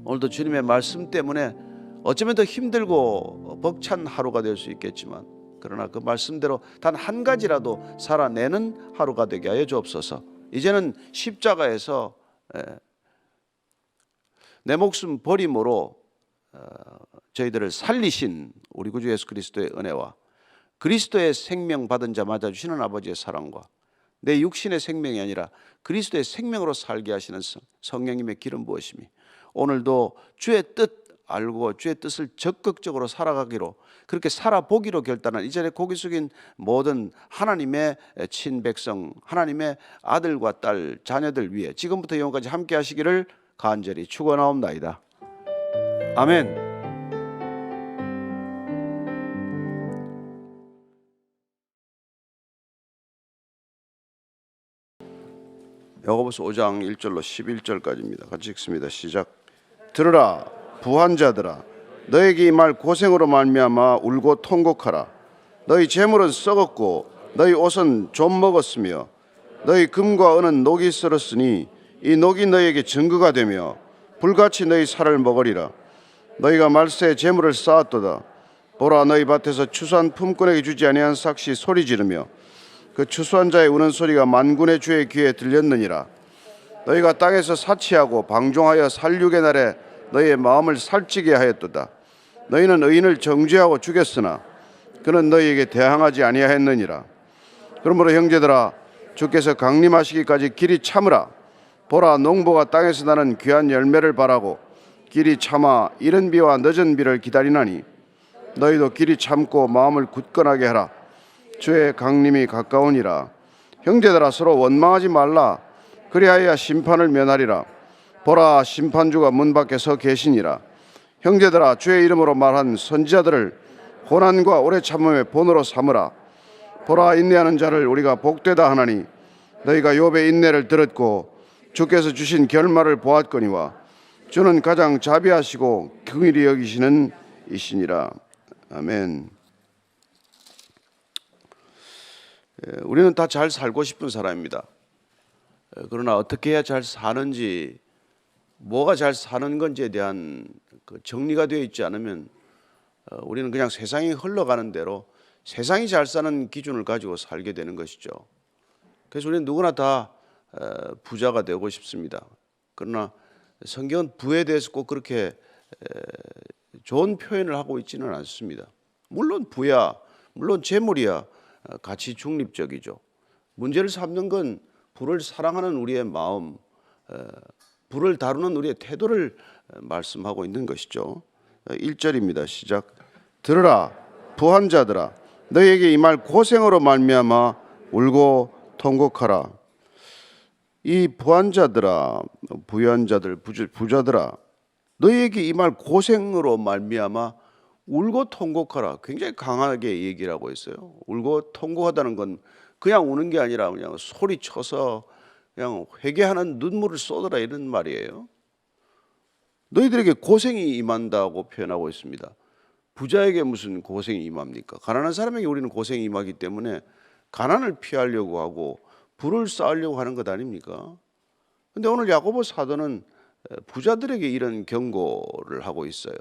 오늘도 주님의 말씀 때문에 어쩌면 더 힘들고 벅찬 하루가 될 수 있겠지만, 그러나 그 말씀대로 단 한 가지라도 살아내는 하루가 되게 하여 주옵소서. 이제는 십자가에서 내 목숨 버림으로 저희들을 살리신 우리 구주 예수 그리스도의 은혜와 그리스도의 생명 받은 자 맞아주시는 아버지의 사랑과 내 육신의 생명이 아니라 그리스도의 생명으로 살게 하시는 성령님의 기름 부으심이 오늘도 주의 뜻 알고 주의 뜻을 적극적으로 살아가기로, 그렇게 살아보기로 결단한 이 자리에 고개 숙인 모든 하나님의 친백성, 하나님의 아들과 딸, 자녀들 위해 지금부터 영원까지 함께 하시기를 간절히 축원하옵나이다. 아멘. 야고보서 5장 1절로 11절까지입니다. 같이 읽습니다. 시작. 들으라 부한 자들아, 너에게 이 말 고생으로 말미암아 울고 통곡하라. 너희 재물은 썩었고 너희 옷은 좀 먹었으며 너희 금과 은은 녹이 썰었으니 이 녹이 너희에게 증거가 되며 불같이 너희 살을 먹으리라. 너희가 말세에 재물을 쌓았도다. 보라, 너희 밭에서 추수한 품꾼에게 주지 아니한 삭시 소리 지르며 그 추수한 자의 우는 소리가 만군의 주의 귀에 들렸느니라. 너희가 땅에서 사치하고 방종하여 살육의 날에 너희의 마음을 살찌게 하였도다. 너희는 의인을 정죄하고 죽였으나 그는 너희에게 대항하지 아니하였느니라. 그러므로 형제들아, 주께서 강림하시기까지 길이 참으라. 보라, 농부가 땅에서 나는 귀한 열매를 바라고 길이 참아 이른 비와 늦은 비를 기다리나니 너희도 길이 참고 마음을 굳건하게 하라. 주의 강림이 가까우니라. 형제들아, 서로 원망하지 말라. 그리하여 심판을 면하리라. 보라, 심판주가 문 밖에 서 계시니라. 형제들아, 주의 이름으로 말한 선지자들을 고난과 오래 참음의 본으로 삼으라. 보라, 인내하는 자를 우리가 복되다 하나니 너희가 욥의 인내를 들었고 주께서 주신 결말을 보았거니와 주는 가장 자비하시고 긍휼히 여기시는 이시니라. 아멘. 우리는 다 잘 살고 싶은 사람입니다. 그러나 어떻게 해야 잘 사는지, 뭐가 잘 사는 건지에 대한 그 정리가 되어 있지 않으면 우리는 그냥 세상이 흘러가는 대로 세상이 잘 사는 기준을 가지고 살게 되는 것이죠. 그래서 우리는 누구나 다 부자가 되고 싶습니다. 그러나 성경은 부에 대해서 꼭 그렇게 좋은 표현을 하고 있지는 않습니다. 물론 부야, 물론 재물이야 같이 중립적이죠. 문제를 삼는 건 부를 사랑하는 우리의 마음, 부를 다루는 우리의 태도를 말씀하고 있는 것이죠. 1절입니다. 시작. 들으라 부한 자들아, 너희에게 이 말 고생으로 말미암아 울고 통곡하라. 이 부한 자들아, 부유한 자들, 부자들아, 너희에게 이 말 고생으로 말미암아 울고 통곡하라. 굉장히 강하게 얘기를 하고 있어요. 울고 통곡하다는 건 그냥 우는 게 아니라 그냥 소리쳐서 그냥 회개하는 눈물을 쏟아라 이런 말이에요. 너희들에게 고생이 임한다고 표현하고 있습니다. 부자에게 무슨 고생이 임합니까? 가난한 사람에게 우리는 고생이 임하기 때문에 가난을 피하려고 하고 부를 쌓으려고 하는 것 아닙니까? 그런데 오늘 야고보 사도는 부자들에게 이런 경고를 하고 있어요.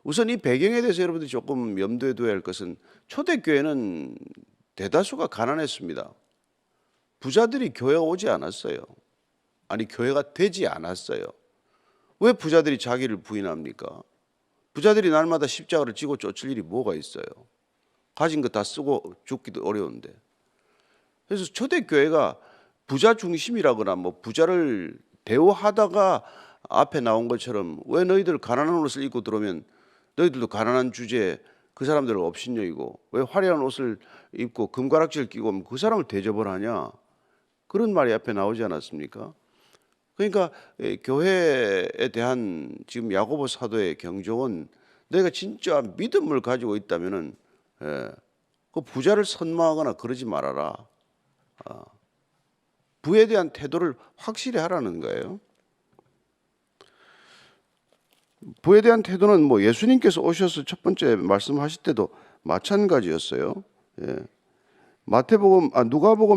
우선 이 배경에 대해서 여러분들이 조금 염두에 둬야 할 것은 초대교회는 대다수가 가난했습니다. 부자들이 교회에 오지 않았어요. 아니, 교회가 되지 않았어요. 왜 부자들이 자기를 부인합니까? 부자들이 날마다 십자가를 지고 쫓을 일이 뭐가 있어요? 가진 거 다 쓰고 죽기도 어려운데. 그래서 초대교회가 부자 중심이라거나 뭐 부자를 대우하다가 앞에 나온 것처럼 왜 너희들 가난한 옷을 입고 들어오면 너희들도 가난한 주제에 그 사람들을 업신여기고 왜 화려한 옷을 입고 금가락지를 끼고 오면 그 사람을 대접을 하냐, 그런 말이 앞에 나오지 않았습니까? 그러니까 교회에 대한 지금 야고보 사도의 경종은 너희가 진짜 믿음을 가지고 있다면은 그 부자를 선망하거나 그러지 말아라. 부에 대한 태도를 확실히 하라는 거예요. 부에 대한 태도는 뭐 예수님께서 오셔서 첫 번째 말씀하실 때도 마찬가지였어요. 누가복음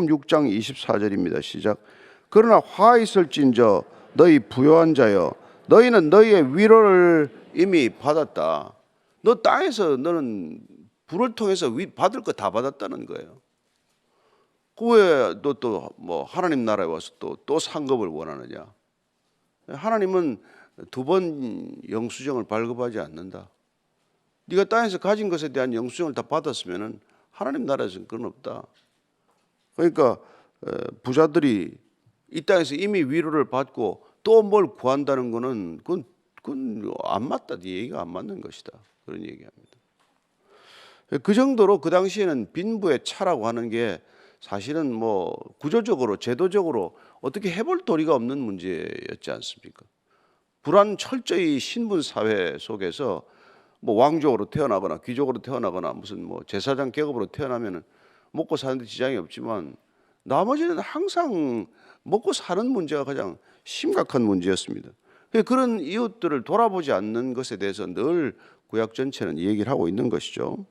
6장 24절입니다. 시작. 그러나 화 있을진저 너희 부요한 자여, 너희는 너희의 위로를 이미 받았다. 너 땅에서 너는 부를 통해서 받을 거 다 받았다는 거예요. 왜 너 또 뭐 하나님 나라에 와서 또 상급을 원하느냐? 하나님은 두 번 영수증을 발급하지 않는다. 네가 땅에서 가진 것에 대한 영수증을 다 받았으면은 하나님 나라에서는 그건 없다. 그러니까 부자들이 이 땅에서 이미 위로를 받고 또 뭘 구한다는 거는 그건 안 맞다. 네 얘기가 안 맞는 것이다. 그런 얘기합니다. 그 정도로 그 당시에는 빈부의 차라고 하는 게 사실은 뭐 구조적으로 제도적으로 어떻게 해볼 도리가 없는 문제였지 않습니까? 불안 철저히 신분 사회 속에서 뭐 왕족으로 태어나거나 귀족으로 태어나거나 무슨 뭐 제사장 계급으로 태어나면은 먹고 사는데 지장이 없지만 나머지는 항상 먹고 사는 문제가 가장 심각한 문제였습니다. 그런 이웃들을 돌아보지 않는 것에 대해서 늘 구약 전체는 얘기를 하고 있는 것이죠.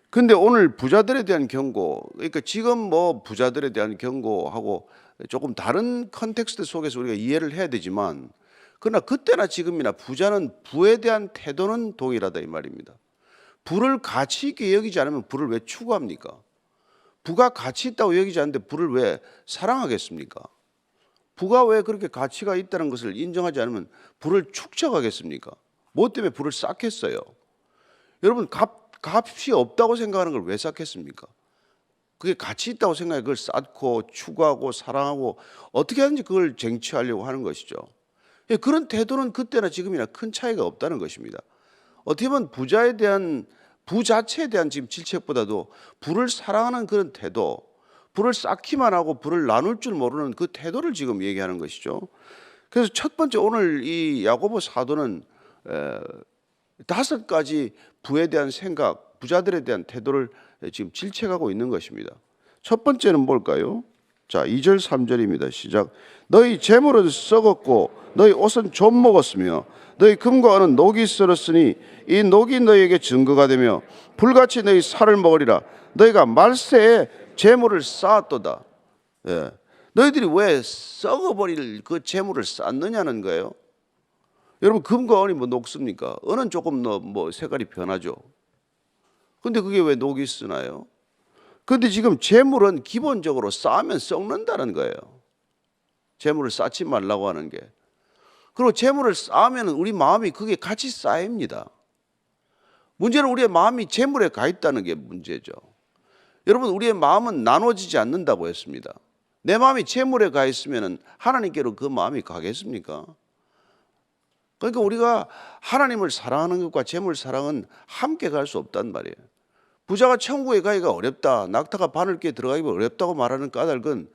근데 오늘 부자들에 대한 경고, 그러니까 지금 뭐 부자들에 대한 경고하고 조금 다른 컨텍스트 속에서 우리가 이해를 해야 되지만, 그러나 그때나 지금이나 부자는 부에 대한 태도는 동일하다 이 말입니다. 부를 가치 있게 여기지 않으면 부를 왜 추구합니까? 부가 가치 있다고 여기지 않는데 부를 왜 사랑하겠습니까? 부가 왜 그렇게 가치가 있다는 것을 인정하지 않으면 부를 축적하겠습니까? 뭐 때문에 부를 쌓겠어요? 여러분 값이 없다고 생각하는 걸 왜 쌓겠습니까? 그게 가치 있다고 생각해 그걸 쌓고 추구하고 사랑하고 어떻게 하든지 그걸 쟁취하려고 하는 것이죠. 그런 태도는 그때나 지금이나 큰 차이가 없다는 것입니다. 어떻게 보면 부자에 대한 부 자체에 대한 지금 질책보다도 부를 사랑하는 그런 태도, 부를 쌓기만 하고 부를 나눌 줄 모르는 그 태도를 지금 얘기하는 것이죠. 그래서 첫 번째 오늘 이 야고보 사도는 5가지 부에 대한 생각, 부자들에 대한 태도를 지금 질책하고 있는 것입니다. 첫 번째는 뭘까요? 자, 2절 3절입니다. 시작. 너희 재물은 썩었고 너희 옷은 좀 먹었으며 너희 금과 은은 녹이 썰었으니 이 녹이 너희에게 증거가 되며 불같이 너희 살을 먹으리라. 너희가 말세에 재물을 쌓았도다. 너희들이 왜 썩어버릴 그 재물을 쌓느냐는 거예요. 여러분 금과 은이 뭐 녹습니까? 은은 조금 뭐 색깔이 변하죠. 근데 그게 왜 녹이 쓰나요? 근데 지금 재물은 기본적으로 쌓으면 썩는다는 거예요. 재물을 쌓지 말라고 하는 게. 그리고 재물을 쌓으면 우리 마음이 그게 같이 쌓입니다. 문제는 우리의 마음이 재물에 가 있다는 게 문제죠. 여러분 우리의 마음은 나눠지지 않는다고 했습니다. 내 마음이 재물에 가 있으면 하나님께로 그 마음이 가겠습니까? 그러니까 우리가 하나님을 사랑하는 것과 재물 사랑은 함께 갈 수 없단 말이에요. 부자가 천국에 가기가 어렵다, 낙타가 바늘귀에 들어가기가 어렵다고 말하는 까닭은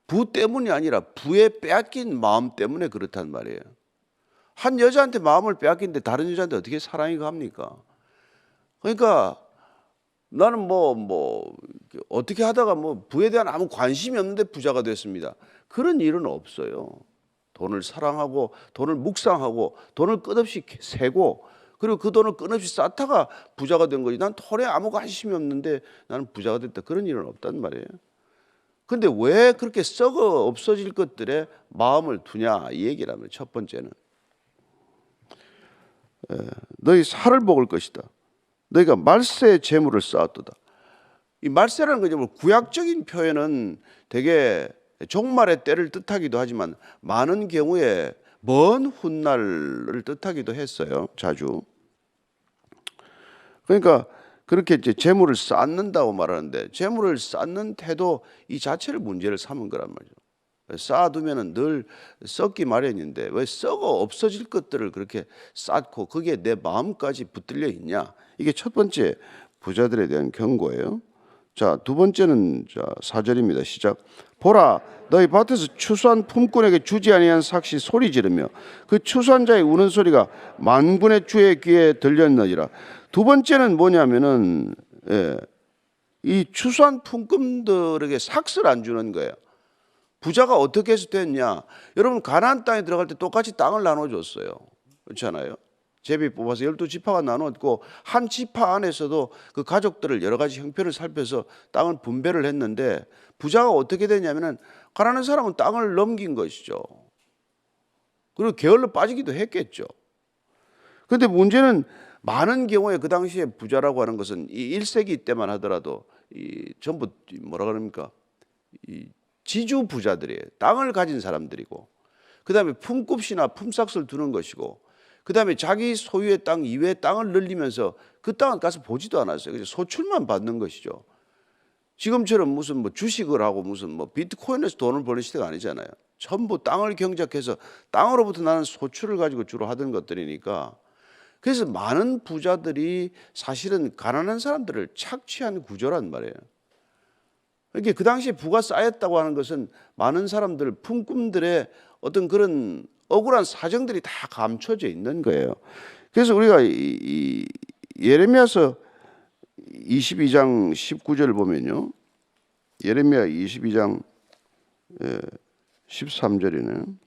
부 때문이 아니라 부에 빼앗긴 마음 때문에 그렇단 말이에요. 한 여자한테 마음을 빼앗긴데 다른 여자한테 어떻게 사랑이 갑니까? 그러니까 나는 뭐 어떻게 하다가 뭐 부에 대한 아무 관심이 없는데 부자가 됐습니다. 그런 일은 없어요. 돈을 사랑하고 돈을 묵상하고 돈을 끝없이 세고 그리고 그 돈을 끊없이 쌓다가 부자가 된 거지. 난 돈에 아무 관심이 없는데 나는 부자가 됐다. 그런 일은 없단 말이에요. 근데 왜 그렇게 썩어 없어질 것들에 마음을 두냐 이 얘기를 하면 첫 번째는 너희 살을 먹을 것이다. 너희가 말세의 재물을 쌓았도다. 이 말세라는 거죠. 뭐 구약적인 표현은 되게 종말의 때를 뜻하기도 하지만 많은 경우에 먼 훗날을 뜻하기도 했어요. 자주. 그러니까 그렇게 이제 재물을 쌓는다고 말하는데 재물을 쌓는 태도 이 자체를 문제를 삼은 거란 말이죠. 쌓아두면은 늘 썩기 마련인데 왜 썩어 없어질 것들을 그렇게 쌓고 거기에 내 마음까지 붙들려 있냐? 이게 첫 번째 부자들에 대한 경고예요. 자, 두 번째는 4절입니다. 시작. 보라, 너희 밭에서 추수한 품꾼에게 주지 아니한 삭시 소리 지르며 그 추수한 자의 우는 소리가 만군의 주의 귀에 들렸느니라. 두 번째는 뭐냐면은 이 추수한 품꾼들에게 삭스를 안 주는 거예요. 부자가 어떻게 해서 됐냐? 여러분 가나안 땅에 들어갈 때 똑같이 땅을 나눠줬어요. 그렇잖아요. 제비 뽑아서 12지파가 나눴고 한 지파 안에서도 그 가족들을 여러 가지 형편을 살펴서 땅을 분배를 했는데 부자가 어떻게 되냐면은 가난한 사람은 땅을 넘긴 것이죠. 그리고 게을러 빠지기도 했겠죠. 그런데 문제는 많은 경우에 그 당시에 부자라고 하는 것은 이 1세기 때만 하더라도 이 전부 뭐라 그럽니까? 이 지주 부자들이에요. 땅을 가진 사람들이고 그다음에 품급시나 품삯을 두는 것이고 그다음에 자기 소유의 땅 이외의 땅을 늘리면서 그 땅을 가서 보지도 않았어요. 그래서 소출만 받는 것이죠. 지금처럼 무슨 뭐 주식을 하고 무슨 뭐 비트코인에서 돈을 버는 시대가 아니잖아요. 전부 땅을 경작해서 땅으로부터 나는 소출을 가지고 주로 하던 것들이니까 그래서 많은 부자들이 사실은 가난한 사람들을 착취한 구조란 말이에요. 그러니까 그 당시에 부가 쌓였다고 하는 것은 많은 사람들, 품꾼들의 어떤 그런 억울한 사정들이 다 감춰져 있는 거예요. 그래서 우리가 이 예레미야서 22장 19절을 보면요. 예레미야 22장 13절이네.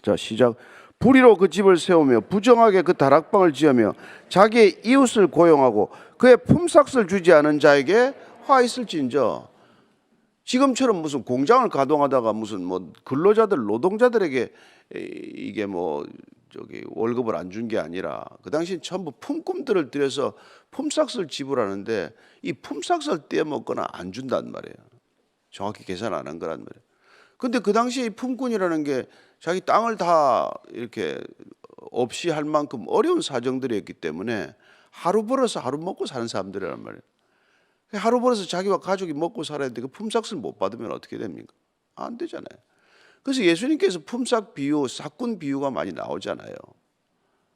자, 시작. 불의로 그 집을 세우며 부정하게 그 다락방을 지으며 자기의 이웃을 고용하고 그의 품삯을 주지 않은 자에게 화 있을진저. 지금처럼 무슨 공장을 가동하다가 무슨 뭐 근로자들 노동자들에게 이게 뭐 저기 월급을 안 준 게 아니라 그 당시 전부 품꾼들을 들여서 품삯을 지불하는데 이 품삯을 떼먹거나 안 준단 말이에요. 정확히 계산 안 한 거란 말이에요. 근데 그 당시 품꾼이라는 게 자기 땅을 다 이렇게 없이 할 만큼 어려운 사정들이었기 때문에 하루 벌어서 하루 먹고 사는 사람들이란 말이에요. 하루 벌어서 자기와 가족이 먹고 살아야 되는데 그 품삯을 못 받으면 어떻게 됩니까? 안 되잖아요. 그래서 예수님께서 품삯 비유, 삭군 비유가 많이 나오잖아요.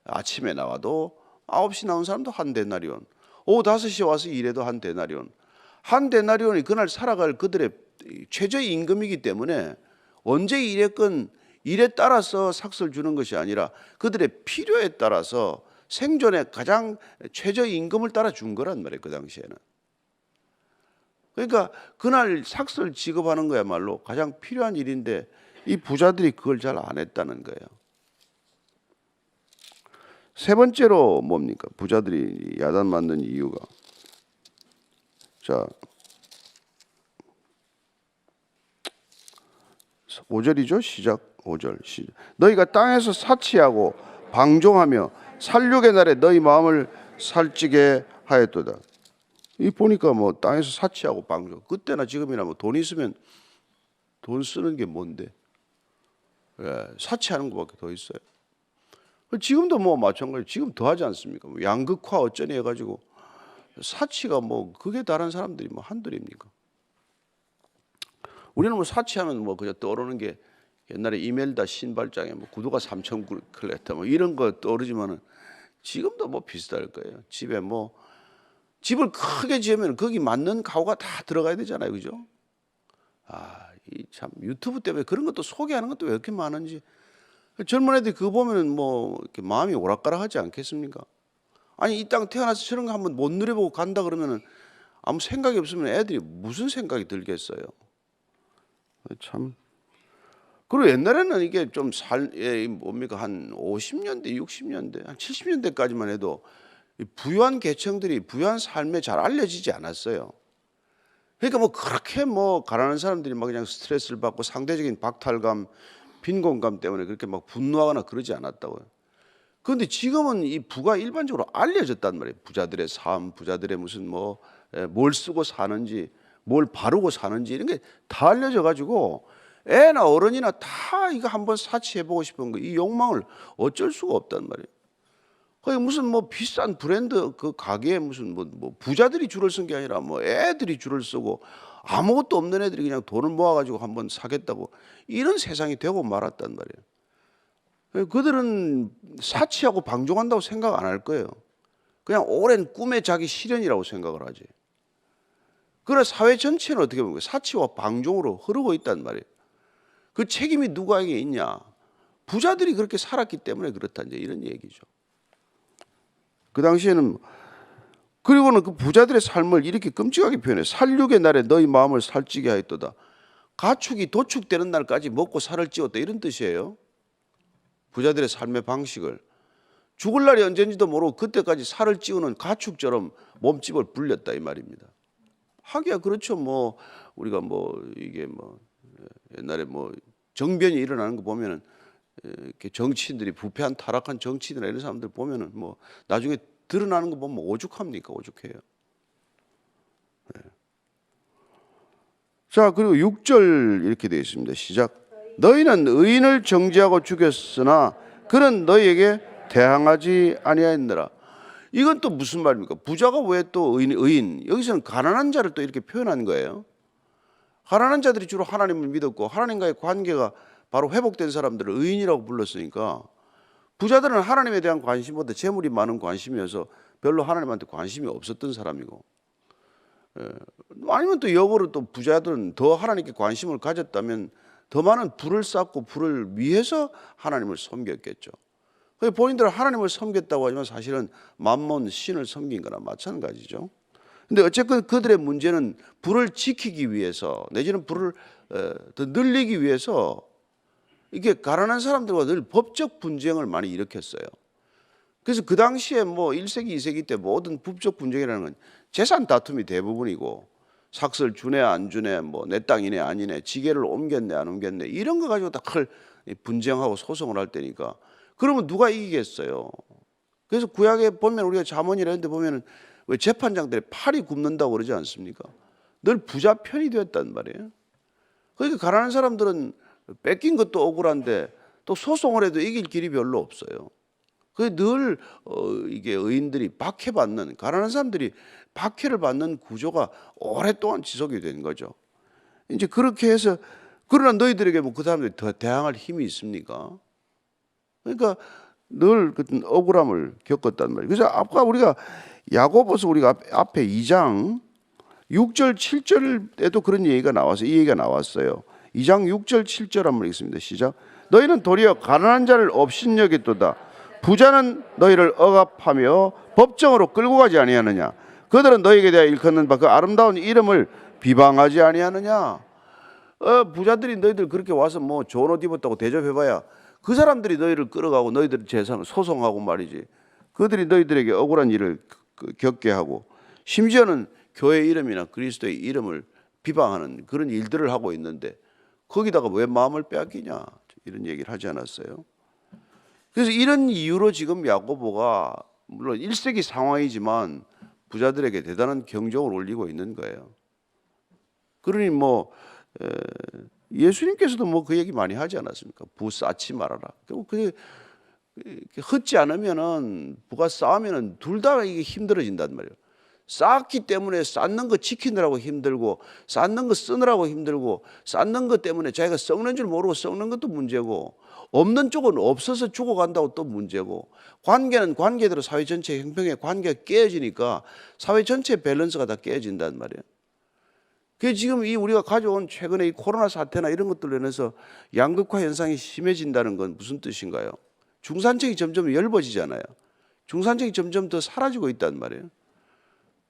아침에 나와도 9시 나온 사람도 한 데나리온, 오후 5시에 와서 일해도 한 데나리온. 한 데나리온이 그날 살아갈 그들의 최저의 임금이기 때문에 언제 일했건 일에 따라서 삭스를 주는 것이 아니라 그들의 필요에 따라서 생존의 가장 최저의 임금을 따라 준 거란 말이에요. 그 당시에는. 그러니까 그날 삭스를 지급하는 거야말로 가장 필요한 일인데 이 부자들이 그걸 잘 안 했다는 거예요. 세 번째로 뭡니까? 부자들이 야단 맞는 이유가, 자 5절이죠. 시작 5절 시작. 너희가 땅에서 사치하고 방종하며 살육의 날에 너희 마음을 살찌게 하였도다. 이 보니까 뭐 땅에서 사치하고 방종, 그때나 지금이나 뭐 돈 있으면 돈 쓰는 게 뭔데? 사치하는 것밖에 더 있어요. 지금도 뭐 마찬가지, 지금 더 하지 않습니까? 뭐 양극화 어쩌니 해가지고 사치가 뭐 그게 다른 사람들이 뭐 한둘입니까? 우리는 뭐 사치하면 뭐 그냥 떠오르는 게 옛날에 이멜다 신발장에 뭐 구두가 3,000클레타 뭐 이런 거 떠오르지만은 지금도 뭐 비슷할 거예요. 집에 뭐 집을 크게 지으면 거기 맞는 가구가 다 들어가야 되잖아요, 그죠? 이 참 유튜브 때문에 그런 것도 소개하는 것도 왜 이렇게 많은지. 젊은 애들이 그거 보면은 뭐 이렇게 마음이 오락가락하지 않겠습니까? 아니 이 땅 태어나서 저런 거 한번 못 누려보고 간다 그러면은 아무 생각이 없으면 애들이 무슨 생각이 들겠어요? 참. 그리고 옛날에는 이게 좀 뭡니까 한 50년대, 60년대, 한 70년대까지만 해도 부유한 계층들이 부유한 삶에 잘 알려지지 않았어요. 그러니까 뭐 그렇게 뭐 가난한 사람들이 막 그냥 스트레스를 받고 상대적인 박탈감, 빈곤감 때문에 그렇게 막 분노하거나 그러지 않았다고요. 그런데 지금은 이 부가 일반적으로 알려졌단 말이에요. 부자들의 삶, 부자들의 무슨 뭐 뭘 쓰고 사는지, 뭘 바르고 사는지 이런 게 다 알려져 가지고 애나 어른이나 다 이거 한번 사치해보고 싶은 거, 이 욕망을 어쩔 수가 없단 말이에요. 거기 무슨 뭐 비싼 브랜드 그 가게에 무슨 뭐 부자들이 줄을 쓴 게 아니라 뭐 애들이 줄을 쓰고 아무것도 없는 애들이 그냥 돈을 모아가지고 한번 사겠다고 이런 세상이 되고 말았단 말이에요. 그들은 사치하고 방종한다고 생각 안 할 거예요. 그냥 오랜 꿈의 자기 실현이라고 생각을 하지. 그러나 사회 전체는 어떻게 보면 사치와 방종으로 흐르고 있단 말이에요. 그 책임이 누구에게 있냐? 부자들이 그렇게 살았기 때문에 그렇다 이제 이런 얘기죠. 그 당시에는 그리고는 그 부자들의 삶을 이렇게 끔찍하게 표현해. 살육의 날에 너희 마음을 살찌게 하였도다. 가축이 도축되는 날까지 먹고 살을 찌웠다 이런 뜻이에요. 부자들의 삶의 방식을 죽을 날이 언젠지도 모르고 그때까지 살을 찌우는 가축처럼 몸집을 불렸다 이 말입니다. 하기야 그렇죠. 뭐 우리가 뭐 이게 뭐 옛날에 뭐 정변이 일어나는 거 보면은 이렇게 정치인들이 부패한 타락한 정치인이나 이런 사람들 보면은 뭐 나중에 드러나는 거 보면 오죽합니까? 오죽해요. 네. 자, 그리고 6절 이렇게 되어 있습니다. 시작. 너희는 의인을 정죄하고 죽였으나 그는 너희에게 대항하지 아니하였느라. 이건 또 무슨 말입니까? 부자가 왜 또 의인? 여기서는 가난한 자를 또 이렇게 표현한 거예요. 가난한 자들이 주로 하나님을 믿었고 하나님과의 관계가 바로 회복된 사람들을 의인이라고 불렀으니까 부자들은 하나님에 대한 관심보다 재물이 많은 관심이어서 별로 하나님한테 관심이 없었던 사람이고, 아니면 또 역으로 또 부자들은 더 하나님께 관심을 가졌다면 더 많은 부를 쌓고 부를 위해서 하나님을 섬겼겠죠. 본인들은 하나님을 섬겼다고 하지만 사실은 만몬 신을 섬긴 거나 마찬가지죠. 근데 어쨌든 그들의 문제는 부를 지키기 위해서 내지는 부를 더 늘리기 위해서 이게 가난한 사람들과 늘 법적 분쟁을 많이 일으켰어요. 그래서 그 당시에 뭐 1세기, 2세기 때 모든 법적 분쟁이라는 건 재산 다툼이 대부분이고 삭슬 주네 안 주네 뭐 내 땅이네 아니네 지게를 옮겼네 안 옮겼네 이런 거 가지고 다 클 분쟁하고 소송을 할 때니까 그러면 누가 이기겠어요. 그래서 구약에 보면 우리가 잠언이라 이런 데 보면은 왜 재판장들이 팔이 굽는다고 그러지 않습니까? 늘 부자 편이 되었단 말이에요. 그러니까 가난한 사람들은 뺏긴 것도 억울한데 또 소송을 해도 이길 길이 별로 없어요. 늘 이게 의인들이 박해받는 가난한 사람들이 박해를 받는 구조가 오랫동안 지속이 된 거죠. 이제 그렇게 해서 그러나 너희들에게 뭐 그 사람들이 더 대항할 힘이 있습니까? 그러니까 늘 그런 억울함을 겪었단 말이에요. 그래서 아까 우리가 야고보서 우리가 앞에 2장 6절 7절에도 그런 얘기가 나와서 이 얘기가 나왔어요. 2장 6절 7절 한번 읽습니다. 시작. 너희는 도리어 가난한 자를 업신여겼도다. 부자는 너희를 억압하며 법정으로 끌고 가지 아니하느냐. 그들은 너희에게 대하여 일컫는 바 그 아름다운 이름을 비방하지 아니하느냐. 부자들이 너희들 그렇게 와서 뭐 좋은 옷 입었다고 대접해봐야 그 사람들이 너희를 끌어가고 너희들 재산을 소송하고 말이지. 그들이 너희들에게 억울한 일을 겪게 하고 심지어는 교회 이름이나 그리스도의 이름을 비방하는 그런 일들을 하고 있는데 거기다가 왜 마음을 빼앗기냐 이런 얘기를 하지 않았어요. 그래서 이런 이유로 지금 야고보가 물론 1세기 상황이지만 부자들에게 대단한 경종을 울리고 있는 거예요. 그러니 뭐 예수님께서도 뭐 그 얘기 많이 하지 않았습니까? 부 쌓지 말아라. 그게 헛지 않으면은 부가 쌓으면은 둘 다 이게 힘들어진단 말이에요. 쌓기 때문에 쌓는 거 지키느라고 힘들고 쌓는 거 쓰느라고 힘들고 쌓는 것 때문에 자기가 썩는 줄 모르고 썩는 것도 문제고 없는 쪽은 없어서 죽어간다고 또 문제고 관계는 관계대로 사회 전체 형평의 관계가 깨어지니까 사회 전체 밸런스가 다 깨어진단 말이에요. 그게 지금 이 우리가 가져온 최근에 이 코로나 사태나 이런 것들로 인해서 양극화 현상이 심해진다는 건 무슨 뜻인가요? 중산층이 점점 엷어지잖아요. 중산층이 점점 더 사라지고 있단 말이에요.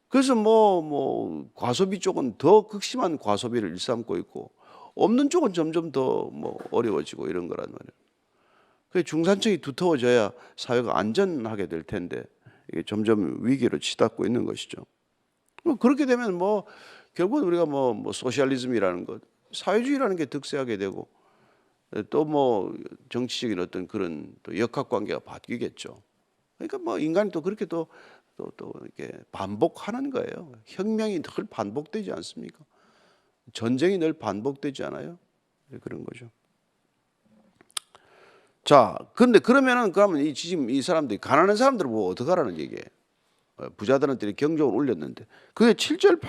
그래서 뭐 과소비 쪽은 더 극심한 과소비를 일삼고 있고 없는 쪽은 점점 더 뭐 어려워지고 이런 거란 말이에요. 그 중산층이 두터워져야 사회가 안전하게 될 텐데 이게 점점 위기로 치닫고 있는 것이죠. 그렇게 되면 뭐 결국은 우리가 뭐 소셜리즘이라는 것, 사회주의라는 게 득세하게 되고 또 뭐 정치적인 어떤 그런 또 역학 관계가 바뀌겠죠. 그러니까 뭐 인간이 또 그렇게 또 이렇게 반복하는 거예요. 혁명이 늘 반복되지 않습니까? 전쟁이 늘 반복되지 않아요? 그런 거죠. 자, 근데 그러면은 그러면 지금 이 사람들이 가난한 사람들은 뭐 어떻게 하라는 얘기예요? 부자들한테 경종을 울렸는데 그게 7절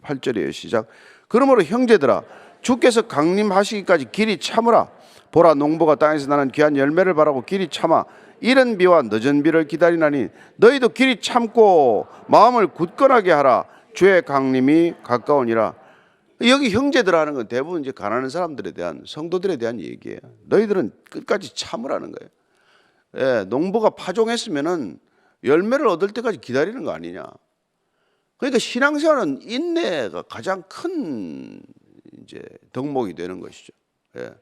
8절이에요. 시작. 그러므로 형제들아 주께서 강림하시기까지 길이 참으라. 보라 농부가 땅에서 나는 귀한 열매를 바라고 길이 참아 이른 비와 늦은 비를 기다리나니 너희도 길이 참고 마음을 굳건하게 하라. 주의 강림이 가까우니라. 여기 형제들 하는 건 대부분 이제 가난한 사람들에 대한 성도들에 대한 얘기예요. 너희들은 끝까지 참으라는 거예요. 예, 농부가 파종했으면은 열매를 얻을 때까지 기다리는 거 아니냐. 그러니까 신앙생활은 인내가 가장 큰 이제 덕목이 되는 것이죠. 예.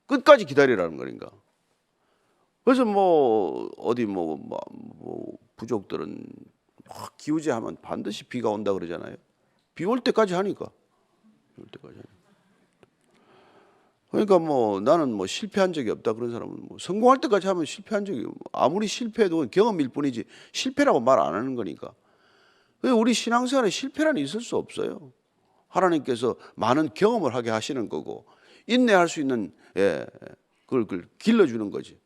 끝까지 기다리라는 거니까. 그래서 뭐 어디 뭐 부족들은 막 기우제하면 반드시 비가 온다 그러잖아요. 비 올 때까지 하니까. 비 올 때까지 하니까. 그러니까 뭐 나는 뭐 실패한 적이 없다 그런 사람은 뭐 성공할 때까지 하면 실패한 적이 아무리 실패해도 경험일 뿐이지 실패라고 말 안 하는 거니까. 우리 신앙생활에 실패란 있을 수 없어요. 하나님께서 많은 경험을 하게 하시는 거고 인내할 수 있는 그걸 길러주는 거지.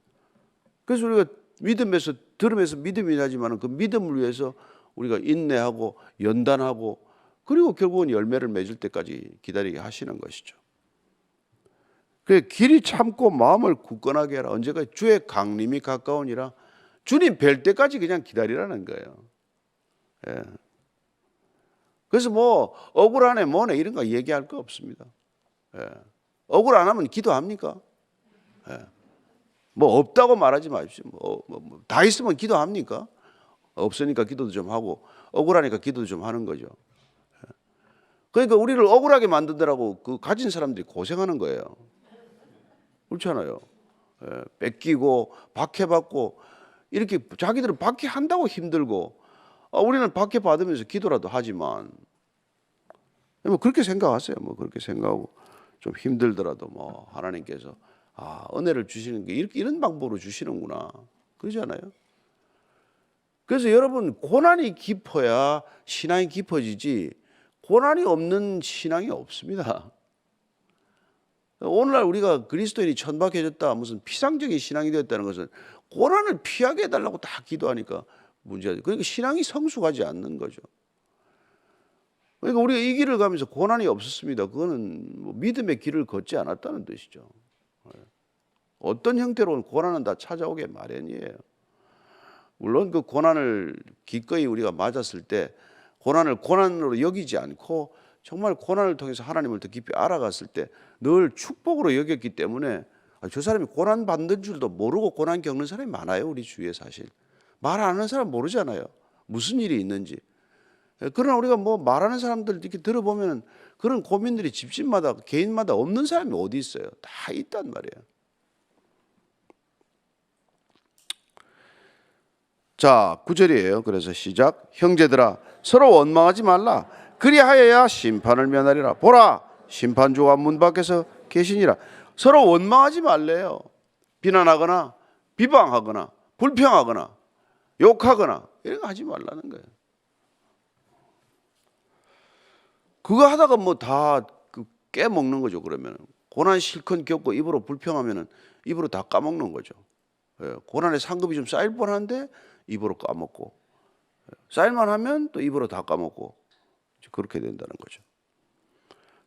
그래서 우리가 믿음에서 들음에서 믿음이 나지만 그 믿음을 위해서 우리가 인내하고 연단하고 그리고 결국은 열매를 맺을 때까지 기다리게 하시는 것이죠. 그 길이 참고 마음을 굳건하게 하라. 언제까지? 주의 강림이 가까우니라. 주님 뵐 때까지 그냥 기다리라는 거예요. 예. 그래서 뭐 억울하네 뭐네 이런 거 얘기할 거 없습니다. 예. 억울 안 하면 기도합니까? 예. 뭐 없다고 말하지 마십시오. 다 있으면 기도합니까? 없으니까 기도도 좀 하고 억울하니까 기도도 좀 하는 거죠. 예. 그러니까 우리를 억울하게 만드더라고 그 가진 사람들이 고생하는 거예요. 그렇잖아요. 예. 뺏기고 박해받고 이렇게 자기들은 박해한다고 힘들고 우리는 박해 받으면서 기도라도 하지만 뭐 그렇게 생각하세요. 뭐 그렇게 생각하고 좀 힘들더라도 뭐 하나님께서 은혜를 주시는 게 이런 방법으로 주시는구나 그러잖아요. 그래서 여러분 고난이 깊어야 신앙이 깊어지지 고난이 없는 신앙이 없습니다. 오늘날 우리가 그리스도인이 천박해졌다 무슨 피상적인 신앙이 되었다는 것은 고난을 피하게 해달라고 다 기도하니까 문제죠. 그러니까 신앙이 성숙하지 않는 거죠. 그러니까 우리가 이 길을 가면서 고난이 없었습니다. 그거는 뭐 믿음의 길을 걷지 않았다는 뜻이죠. 어떤 형태로는 고난은 다 찾아오게 마련이에요. 물론 그 고난을 기꺼이 우리가 맞았을 때 고난을 고난으로 여기지 않고 정말 고난을 통해서 하나님을 더 깊이 알아갔을 때 늘 축복으로 여겼기 때문에 저 사람이 고난 받는 줄도 모르고 고난 겪는 사람이 많아요. 우리 주위에 사실. 말 안 하는 사람 모르잖아요. 무슨 일이 있는지. 그러나 우리가 뭐 말하는 사람들 이렇게 들어보면 그런 고민들이 집집마다 개인마다 없는 사람이 어디 있어요. 다 있단 말이에요. 자, 9절이에요. 그래서 시작. 형제들아 서로 원망하지 말라. 그리하여야 심판을 면하리라. 보라 심판주가 문 밖에서 계시니라. 서로 원망하지 말래요. 비난하거나 비방하거나 불평하거나 욕하거나 이런 거 하지 말라는 거예요. 그거 하다가 뭐 다 깨먹는 거죠. 그러면 고난 실컷 겪고 입으로 불평하면은 입으로 다 까먹는 거죠. 고난의 상급이 좀 쌓일 뻔한데 입으로 까먹고 쌓일만 하면 또 입으로 다 까먹고 그렇게 된다는 거죠.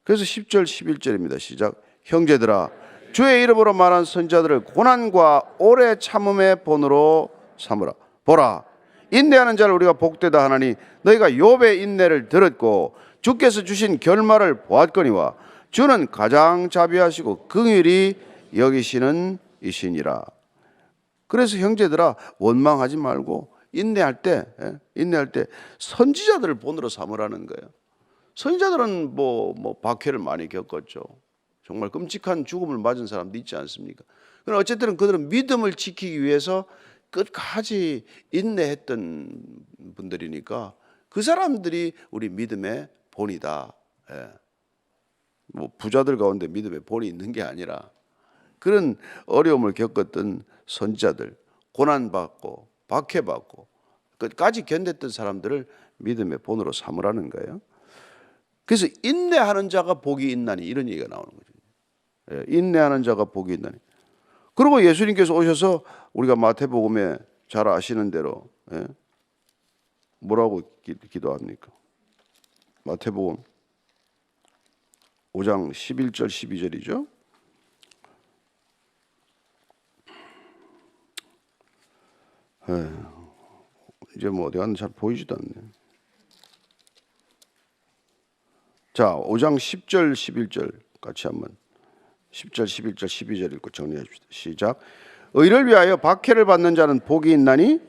그래서 10절 11절입니다. 시작. 형제들아 주의 이름으로 말한 선지자들을 고난과 오래 참음의 본으로 삼으라. 보라 인내하는 자를 우리가 복되다 하나니 너희가 욥의 인내를 들었고 주께서 주신 결말을 보았거니와 주는 가장 자비하시고 긍휼히 여기시는 이시니라. 그래서 형제들아 원망하지 말고 인내할 때 선지자들을 본으로 삼으라는 거예요. 선지자들은 뭐 박해를 많이 겪었죠. 정말 끔찍한 죽음을 맞은 사람도 있지 않습니까? 그러나 어쨌든 그들은 믿음을 지키기 위해서 끝까지 인내했던 분들이니까 그 사람들이 우리 믿음의 본이다. 뭐 부자들 가운데 믿음의 본이 있는 게 아니라 그런 어려움을 겪었던 선지자들, 고난받고 박해받고 끝까지 견뎠던 사람들을 믿음의 본으로 삼으라는 거예요. 그래서 인내하는 자가 복이 있나니 이런 얘기가 나오는 거죠. 인내하는 자가 복이 있나니. 그리고 예수님께서 오셔서 우리가 마태복음에 잘 아시는 대로 뭐라고 기도합니까? 마태복음 5장 11절 12절이죠. 이제 뭐 어디 갔는지 잘 보이지도 않네. 자, 5장 10절 11절 같이 한번 10절 11절 12절 읽고 정리합시다. 시작. 의를 위하여 박해를 받는 자는 복이 있나니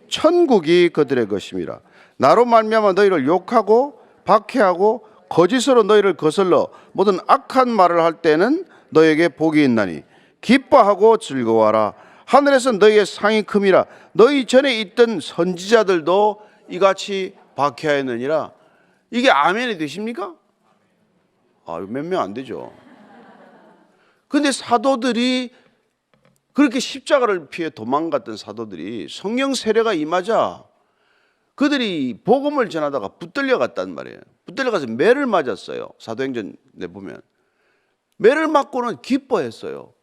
천국이 그들의 것임이라. 나로 말미암아 너희를 욕하고 박해하고 거짓으로 너희를 거슬러 모든 악한 말을 할 때는 너에게 복이 있나니 기뻐하고 즐거워하라. 하늘에서 너희의 상이 큼이라. 너희 전에 있던 선지자들도 이같이 박해하였느니라. 이게 아멘이 되십니까? 몇 명 안 되죠. 근데 사도들이 그렇게 십자가를 피해 도망갔던 사도들이 성령 세례가 임하자 그들이 복음을 전하다가 붙들려 갔단 말이에요. 붙들려 가서 매를 맞았어요. 사도행전 내보면 매를 맞고는 기뻐했어요.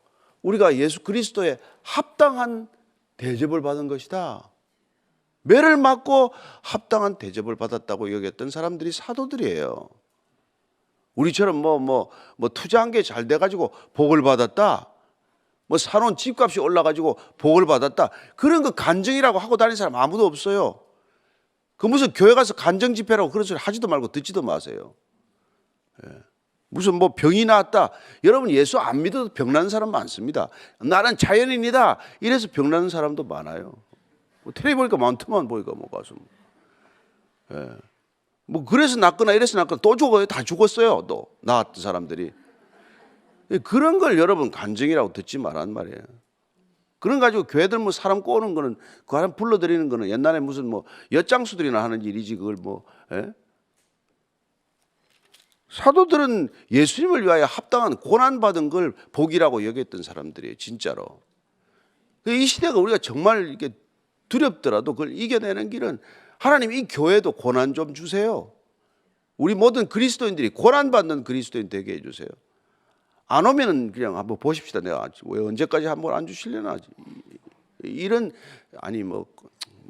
우리가 예수 그리스도의 합당한 대접을 받은 것이다. 매를 맞고 합당한 대접을 받았다고 여겼던 사람들이 사도들이에요. 우리처럼 뭐 투자한 게 잘 돼가지고 복을 받았다. 뭐 사놓은 집값이 올라가지고 복을 받았다. 그런 거 간증이라고 하고 다니는 사람 아무도 없어요. 그 무슨 교회 가서 간증 집회라고 그런 소리 하지도 말고 듣지도 마세요. 무슨 뭐 병이 나왔다. 여러분 예수 안 믿어도 병 나는 사람 많습니다. 나는 자연인이다. 이래서 병 나는 사람도 많아요. 뭐 텔레비 보니까 많더만 보니까 뭐 가서. 뭐 그래서 낫거나 이래서 낫거나 또 죽어요. 다 죽었어요. 또 나았던 사람들이. 그런 걸 여러분 간증이라고 듣지 말란 말이에요. 그런 가지고 교회들 뭐 사람 꼬는 거는 그 사람 불러들이는 거는 옛날에 무슨 뭐 엿장수들이나 하는 일이지 그걸 뭐. 사도들은 예수님을 위하여 합당한 고난받은 걸 복이라고 여겼던 사람들이에요. 진짜로. 이 시대가 우리가 정말 이렇게 두렵더라도 그걸 이겨내는 길은 하나님 이 교회도 고난 좀 주세요. 우리 모든 그리스도인들이 고난받는 그리스도인 되게 해주세요. 안 오면은 그냥 한번 보십시다. 내가 왜 언제까지 한번 안 주시려나. 이런 아니 뭐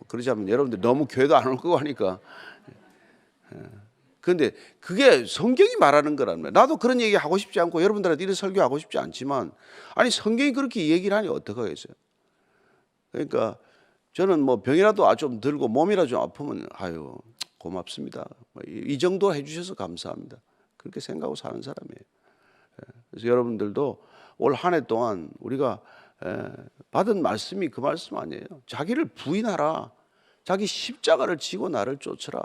그러자면 여러분들 너무 교회도 안 올 거고 하니까. 그런데 그게 성경이 말하는 거란 말이에요. 나도 그런 얘기 하고 싶지 않고 여러분들한테 이런 설교하고 싶지 않지만 아니 성경이 그렇게 얘기를 하니 어떡하겠어요. 그러니까 저는 뭐 병이라도 좀 들고 몸이라도 좀 아프면 아유 고맙습니다. 이 정도 해주셔서 감사합니다. 그렇게 생각하고 사는 사람이에요. 그래서 여러분들도 올 한 해 동안 우리가 받은 말씀이 그 말씀 아니에요. 자기를 부인하라. 자기 십자가를 지고 나를 쫓으라.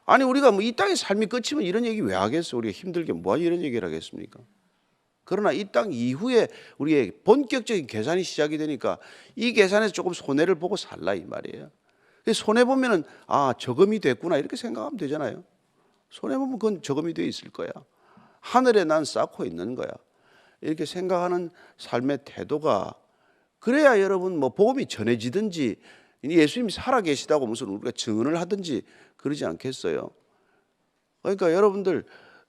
아니 우리가 뭐 이 땅의 삶이 끝이면 이런 얘기 왜 하겠어요? 우리가 힘들게 뭐 이런 얘기를 하겠습니까? 그러나 이 땅 이후에 우리의 본격적인 계산이 시작이 되니까 이 계산에서 조금 손해를 보고 살라 이 말이에요. 손해 보면은 저금이 됐구나 이렇게 생각하면 되잖아요. 손해 보면 그건 저금이 돼 있을 거야. 하늘에 난 쌓고 있는 거야. 이렇게 생각하는 삶의 태도가 그래야 여러분 뭐 복음이 전해지든지 예수님이 살아계시다고 무슨 우리가 증언을 하든지 그러지 않겠어요. 그러니까 여러분들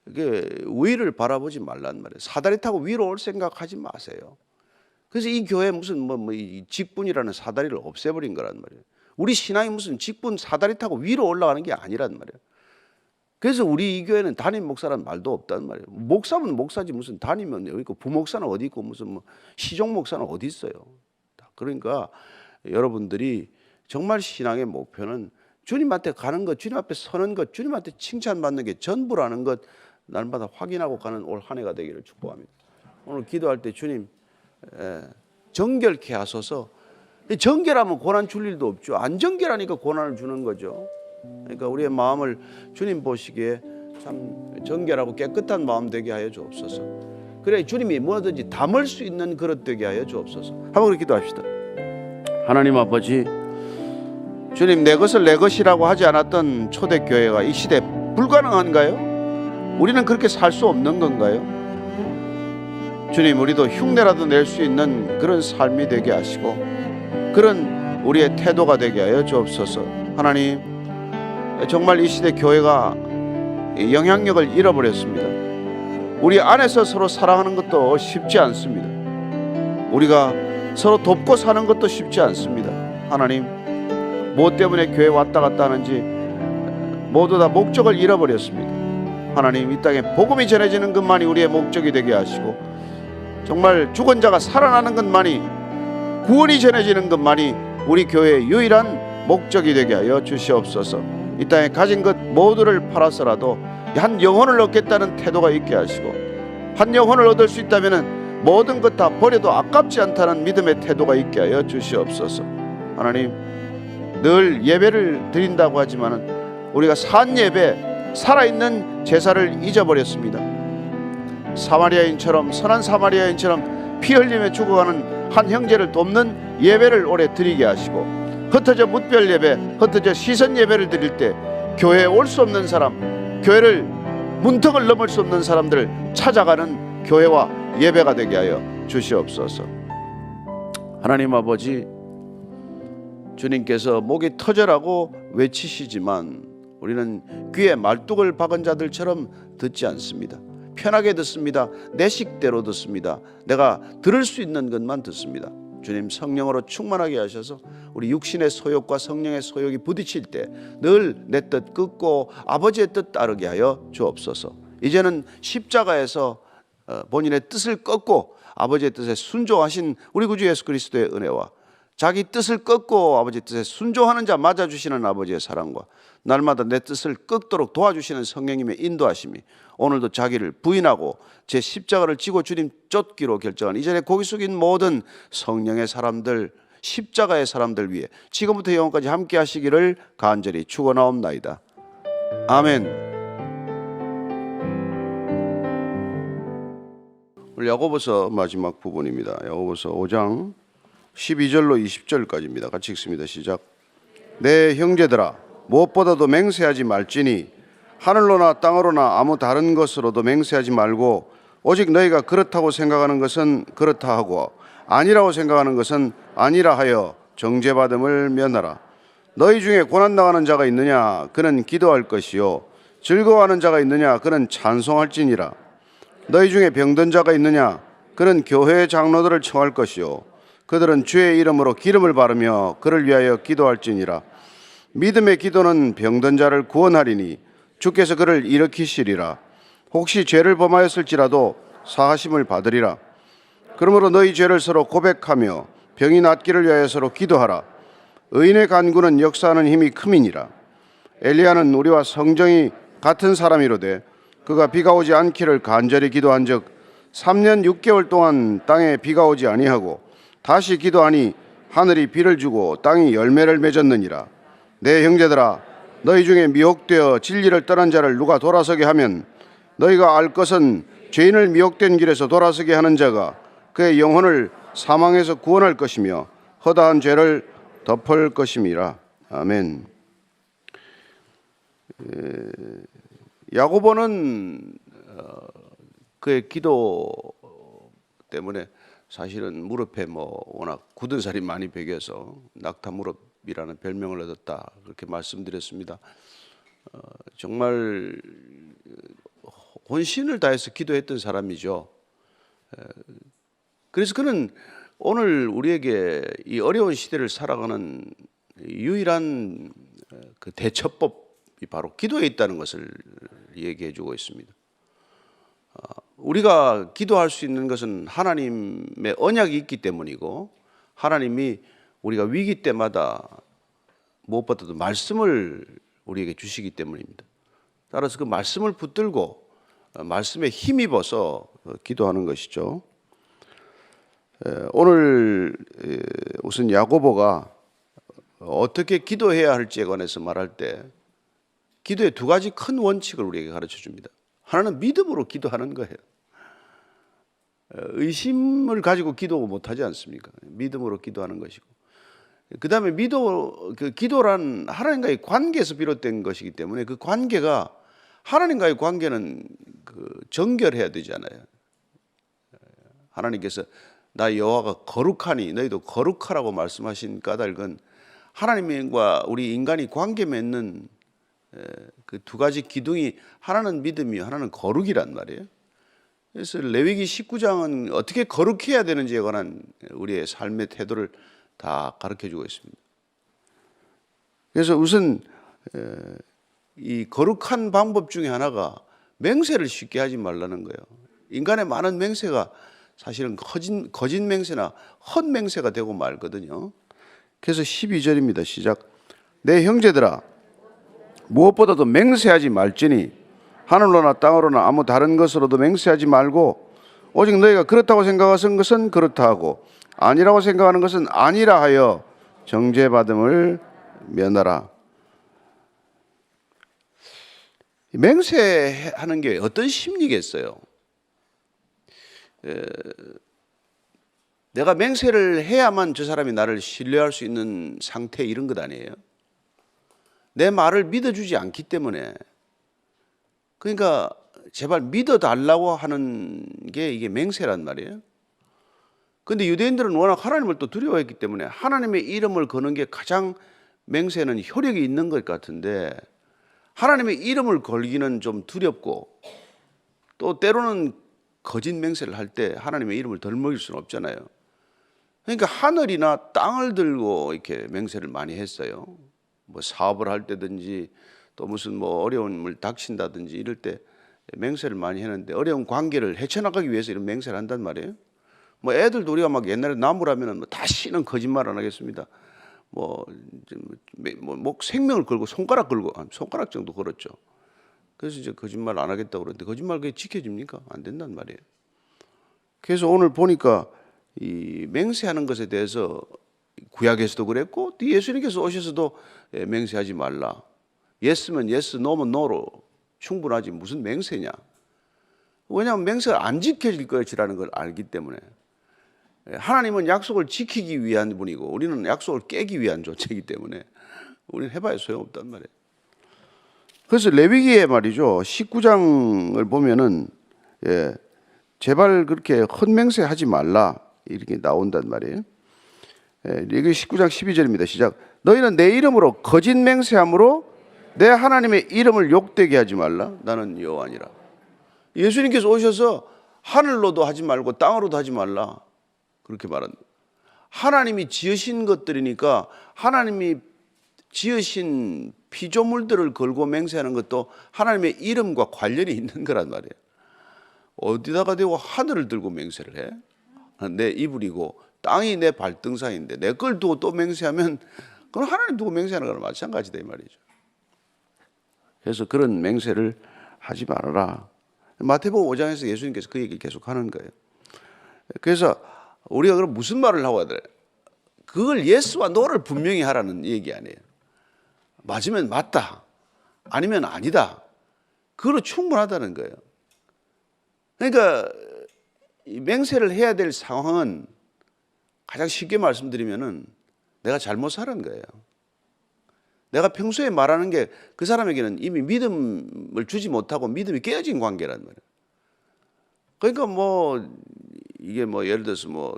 이게 위를 바라보지 말란 말이에요. 사다리 타고 위로 올 생각하지 마세요. 그래서 이 교회 무슨 이 직분이라는 사다리를 없애버린 거란 말이에요. 우리 신앙이 무슨 직분 사다리 타고 위로 올라가는 게 아니란 말이에요. 그래서 우리 이 교회는 담임 목사라는 말도 없단 말이에요. 목사면 목사지 무슨 담임은 여기 있고 부목사는 어디 있고 무슨 뭐 시종 목사는 어디 있어요. 그러니까 여러분들이 정말 신앙의 목표는 주님한테 가는 것, 주님 앞에 서는 것, 주님한테 칭찬받는 게 전부라는 것 날마다 확인하고 가는 올 한 해가 되기를 축복합니다. 오늘 기도할 때 주님 정결케 하소서. 정결하면 고난 줄 일도 없죠. 안 정결하니까 고난을 주는 거죠. 그러니까 우리의 마음을 주님 보시기에 참 정결하고 깨끗한 마음 되게 하여 주옵소서. 그래 주님이 뭐든지 담을 수 있는 그릇 되게 하여 주옵소서. 한번 그렇게 기도합시다. 하나님 아버지, 주님 내 것을 내 것이라고 하지 않았던 초대교회가 이 시대에 불가능한가요? 우리는 그렇게 살 수 없는 건가요? 주님 우리도 흉내라도 낼 수 있는 그런 삶이 되게 하시고 그런 우리의 태도가 되게 하여 주옵소서. 하나님 정말 이 시대 교회가 영향력을 잃어버렸습니다. 우리 안에서 서로 사랑하는 것도 쉽지 않습니다. 우리가 서로 돕고 사는 것도 쉽지 않습니다. 하나님 무엇 때문에 교회 왔다 갔다 하는지 모두 다 목적을 잃어버렸습니다. 하나님, 이 땅에 복음이 전해지는 것만이 우리의 목적이 되게 하시고, 정말 죽은 자가 살아나는 것만이, 구원이 전해지는 것만이 우리 교회의 유일한 목적이 되게 하여 주시옵소서. 이 땅에 가진 것 모두를 팔아서라도 한 영혼을 얻겠다는 태도가 있게 하시고, 한 영혼을 얻을 수 있다면 모든 것 다 버려도 아깝지 않다는 믿음의 태도가 있게 하여 주시옵소서. 하나님, 늘 예배를 드린다고 하지만은 우리가 산 예배, 살아있는 제사를 잊어버렸습니다. 사마리아인처럼, 선한 사마리아인처럼 피 흘리며 죽어가는 한 형제를 돕는 예배를 올해 드리게 하시고, 흩어져 뭇별 예배, 흩어져 시선 예배를 드릴 때 교회에 올 수 없는 사람, 교회를 문턱을 넘을 수 없는 사람들을 찾아가는 교회와 예배가 되게 하여 주시옵소서. 하나님 아버지, 주님께서 목이 터져라고 외치시지만 우리는 귀에 말뚝을 박은 자들처럼 듣지 않습니다. 편하게 듣습니다. 내 식대로 듣습니다. 내가 들을 수 있는 것만 듣습니다. 주님, 성령으로 충만하게 하셔서 우리 육신의 소욕과 성령의 소욕이 부딪힐 때 늘 내 뜻 끄고 아버지의 뜻 따르게 하여 주옵소서. 이제는 십자가에서 본인의 뜻을 꺾고 아버지의 뜻에 순종하신 우리 구주 예수 그리스도의 은혜와 자기 뜻을 꺾고 아버지의 뜻에 순종하는 자 맞아주시는 아버지의 사랑과 날마다 내 뜻을 꺾도록 도와주시는 성령님의 인도하심이 오늘도 자기를 부인하고 제 십자가를 지고 주님 쫓기로 결정한 이전에 고기 숙인 모든 성령의 사람들, 십자가의 사람들 위해 지금부터 영원까지 함께 하시기를 간절히 축원하옵나이다. 아멘. 오늘 야고보서 마지막 부분입니다. 야고보서 5장 12절로 20절까지입니다. 같이 읽습니다. 시작. 내 형제들아, 무엇보다도 맹세하지 말지니 하늘로나 땅으로나 아무 다른 것으로도 맹세하지 말고 오직 너희가 그렇다고 생각하는 것은 그렇다 하고 아니라고 생각하는 것은 아니라 하여 정죄받음을 면하라. 너희 중에 고난당하는 자가 있느냐? 그는 기도할 것이요 즐거워하는 자가 있느냐? 그는 찬송할지니라. 너희 중에 병든 자가 있느냐? 그는 교회 장로들을 청할 것이요 그들은 주의 이름으로 기름을 바르며 그를 위하여 기도할지니라. 믿음의 기도는 병든 자를 구원하리니 주께서 그를 일으키시리라. 혹시 죄를 범하였을지라도 사하심을 받으리라. 그러므로 너희 죄를 서로 고백하며 병이 낫기를 위하여 서로 기도하라. 의인의 간구는 역사하는 힘이 큼이니라. 엘리야는 우리와 성정이 같은 사람이로되 그가 비가 오지 않기를 간절히 기도한즉 3년 6개월 동안 땅에 비가 오지 아니하고 다시 기도하니 하늘이 비를 주고 땅이 열매를 맺었느니라. 내 형제들아, 너희 중에 미혹되어 진리를 떠난 자를 누가 돌아서게 하면 너희가 알 것은 죄인을 미혹된 길에서 돌아서게 하는 자가 그의 영혼을 사망에서 구원할 것이며 허다한 죄를 덮을 것임이라. 아멘. 야고보는 그의 기도 때문에 사실은 무릎에 워낙 굳은 살이 많이 배겨서 낙타 무릎이라는 별명을 얻었다, 그렇게 말씀드렸습니다. 정말 혼신을 다해서 기도했던 사람이죠. 그래서 그는 오늘 우리에게 이 어려운 시대를 살아가는 유일한 그 대처법이 바로 기도에 있다는 것을 얘기해 주고 있습니다. 우리가 기도할 수 있는 것은 하나님의 언약이 있기 때문이고 하나님이 우리가 위기 때마다 무엇보다도 말씀을 우리에게 주시기 때문입니다. 따라서 그 말씀을 붙들고 말씀에 힘입어서 기도하는 것이죠. 오늘 우선 야고보가 어떻게 기도해야 할지에 관해서 말할 때 기도의 두 가지 큰 원칙을 우리에게 가르쳐 줍니다. 하나는 믿음으로 기도하는 거예요. 의심을 가지고 기도 못하지 않습니까? 믿음으로 기도하는 것이고, 그 다음에 기도란 하나님과의 관계에서 비롯된 것이기 때문에 그 관계가, 하나님과의 관계는 정결해야 되잖아요. 하나님께서 나 여호와가 거룩하니 너희도 거룩하라고 말씀하신 까닭은 하나님과 우리 인간이 관계 맺는 그 두 가지 기둥이 하나는 믿음이요 하나는 거룩이란 말이에요. 그래서 레위기 19장은 어떻게 거룩해야 되는지에 관한 우리의 삶의 태도를 다 가르쳐 주고 있습니다. 그래서 우선 이 거룩한 방법 중에 하나가 맹세를 쉽게 하지 말라는 거예요. 인간의 많은 맹세가 사실은 거짓 맹세나 헛 맹세가 되고 말거든요. 그래서 12절입니다. 시작. 내 형제들아 무엇보다도 맹세하지 말지니 하늘로나 땅으로나 아무 다른 것으로도 맹세하지 말고 오직 너희가 그렇다고 생각하는 것은 그렇다 하고 아니라고 생각하는 것은 아니라 하여 정죄받음을 면하라. 맹세하는 게 어떤 심리겠어요? 내가 맹세를 해야만 저 사람이 나를 신뢰할 수 있는 상태 이런 것 아니에요? 내 말을 믿어주지 않기 때문에. 그러니까 제발 믿어달라고 하는 게 이게 맹세란 말이에요. 그런데 유대인들은 워낙 하나님을 또 두려워했기 때문에 하나님의 이름을 거는 게 가장 맹세는 효력이 있는 것 같은데 하나님의 이름을 걸기는 좀 두렵고 또 때로는 거짓 맹세를 할 때 하나님의 이름을 덜 먹일 수는 없잖아요. 그러니까 하늘이나 땅을 들고 이렇게 맹세를 많이 했어요. 뭐 사업을 할 때든지 또 무슨 뭐 어려움을 닥친다든지 이럴 때 맹세를 많이 했는데 어려운 관계를 헤쳐나가기 위해서 이런 맹세를 한단 말이에요. 뭐 애들도 우리가 막 옛날에 나무라면은 뭐 다시는 거짓말 안 하겠습니다. 뭐 생명을 걸고 손가락 걸고 손가락 정도 걸었죠. 그래서 이제 거짓말 안 하겠다고 그러는데 거짓말 그게 지켜집니까? 안 된단 말이에요. 그래서 오늘 보니까 이 맹세하는 것에 대해서 구약에서도 그랬고 예수님께서 오셔서도 맹세하지 말라. 예스면 예스, 노면 노로 충분하지 무슨 맹세냐. 왜냐하면 맹세가 안 지켜질 것이라는 걸 알기 때문에. 하나님은 약속을 지키기 위한 분이고 우리는 약속을 깨기 위한 존재이기 때문에 우리는 해봐야 소용없단 말이에요. 그래서 레위기에 말이죠 19장을 보면은 제발 그렇게 헛맹세하지 말라 이렇게 나온단 말이에요. 레위기 19장 12절입니다. 시작. 너희는 내 이름으로 거짓 맹세함으로 내 하나님의 이름을 욕되게 하지 말라. 나는 여호와니라. 예수님께서 오셔서 하늘로도 하지 말고 땅으로도 하지 말라. 그렇게 말합니다. 하나님이 지으신 것들이니까 하나님이 지으신 피조물들을 걸고 맹세하는 것도 하나님의 이름과 관련이 있는 거란 말이에요. 어디다가 대고 하늘을 들고 맹세를 해? 내 이불이고 땅이 내 발등상인데 내 걸 두고 또 맹세하면 그건 하나님 두고 맹세하는 거랑 마찬가지다 이 말이죠. 그래서 그런 맹세를 하지 말아라. 마태복음 5장에서 예수님께서 그 얘기를 계속 하는 거예요. 그래서 우리가 그럼 무슨 말을 하고 해야 돼? 그걸 예스와 노를 분명히 하라는 얘기 아니에요. 맞으면 맞다, 아니면 아니다. 그걸로 충분하다는 거예요. 그러니까 이 맹세를 해야 될 상황은 가장 쉽게 말씀드리면은 내가 잘못 살은 거예요. 내가 평소에 말하는 게 그 사람에게는 이미 믿음을 주지 못하고 믿음이 깨어진 관계란 말이에요. 그러니까 뭐 이게 뭐 예를 들어서 뭐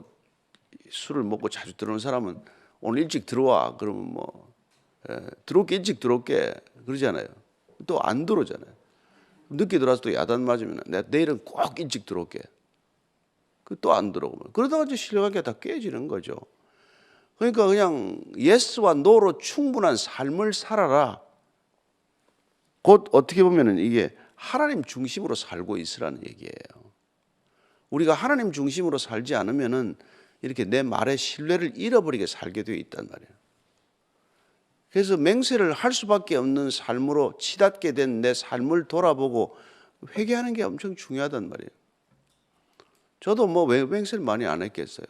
술을 먹고 자주 들어오는 사람은 오늘 일찍 들어와 그러면 뭐 들어올게 일찍 들어올게 그러잖아요. 또 안 들어오잖아요. 늦게 들어와서 또 야단 맞으면 내일은 꼭 일찍 들어올게. 그 또 안 들어오면 그러다가 이제 신뢰관계가 다 깨지는 거죠. 그러니까 그냥 예스와 노로 충분한 삶을 살아라. 곧 어떻게 보면은 이게 하나님 중심으로 살고 있으라는 얘기예요. 우리가 하나님 중심으로 살지 않으면은 이렇게 내 말의 신뢰를 잃어버리게 살게 되어 있단 말이에요. 그래서 맹세를 할 수밖에 없는 삶으로 치닫게 된 내 삶을 돌아보고 회개하는 게 엄청 중요하단 말이에요. 저도 뭐 왜 맹세를 많이 안 했겠어요.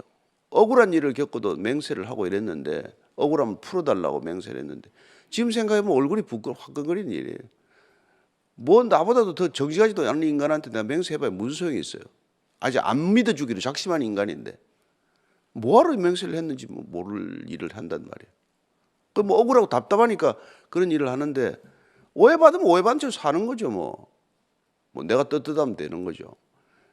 억울한 일을 겪고도 맹세를 하고 이랬는데 억울하면 풀어달라고 맹세를 했는데 지금 생각해보면 얼굴이 화끈거리는 일이에요. 뭐 나보다도 더 정직하지도 않은 인간한테 내가 맹세해봐야 무슨 소용이 있어요. 아직 안 믿어주기로 작심한 인간인데 뭐하러 맹세를 했는지 모를 일을 한단 말이에요. 그 뭐 억울하고 답답하니까 그런 일을 하는데 오해받으면 오해받은 채로 사는 거죠. 뭐 내가 떳떳하면 되는 거죠.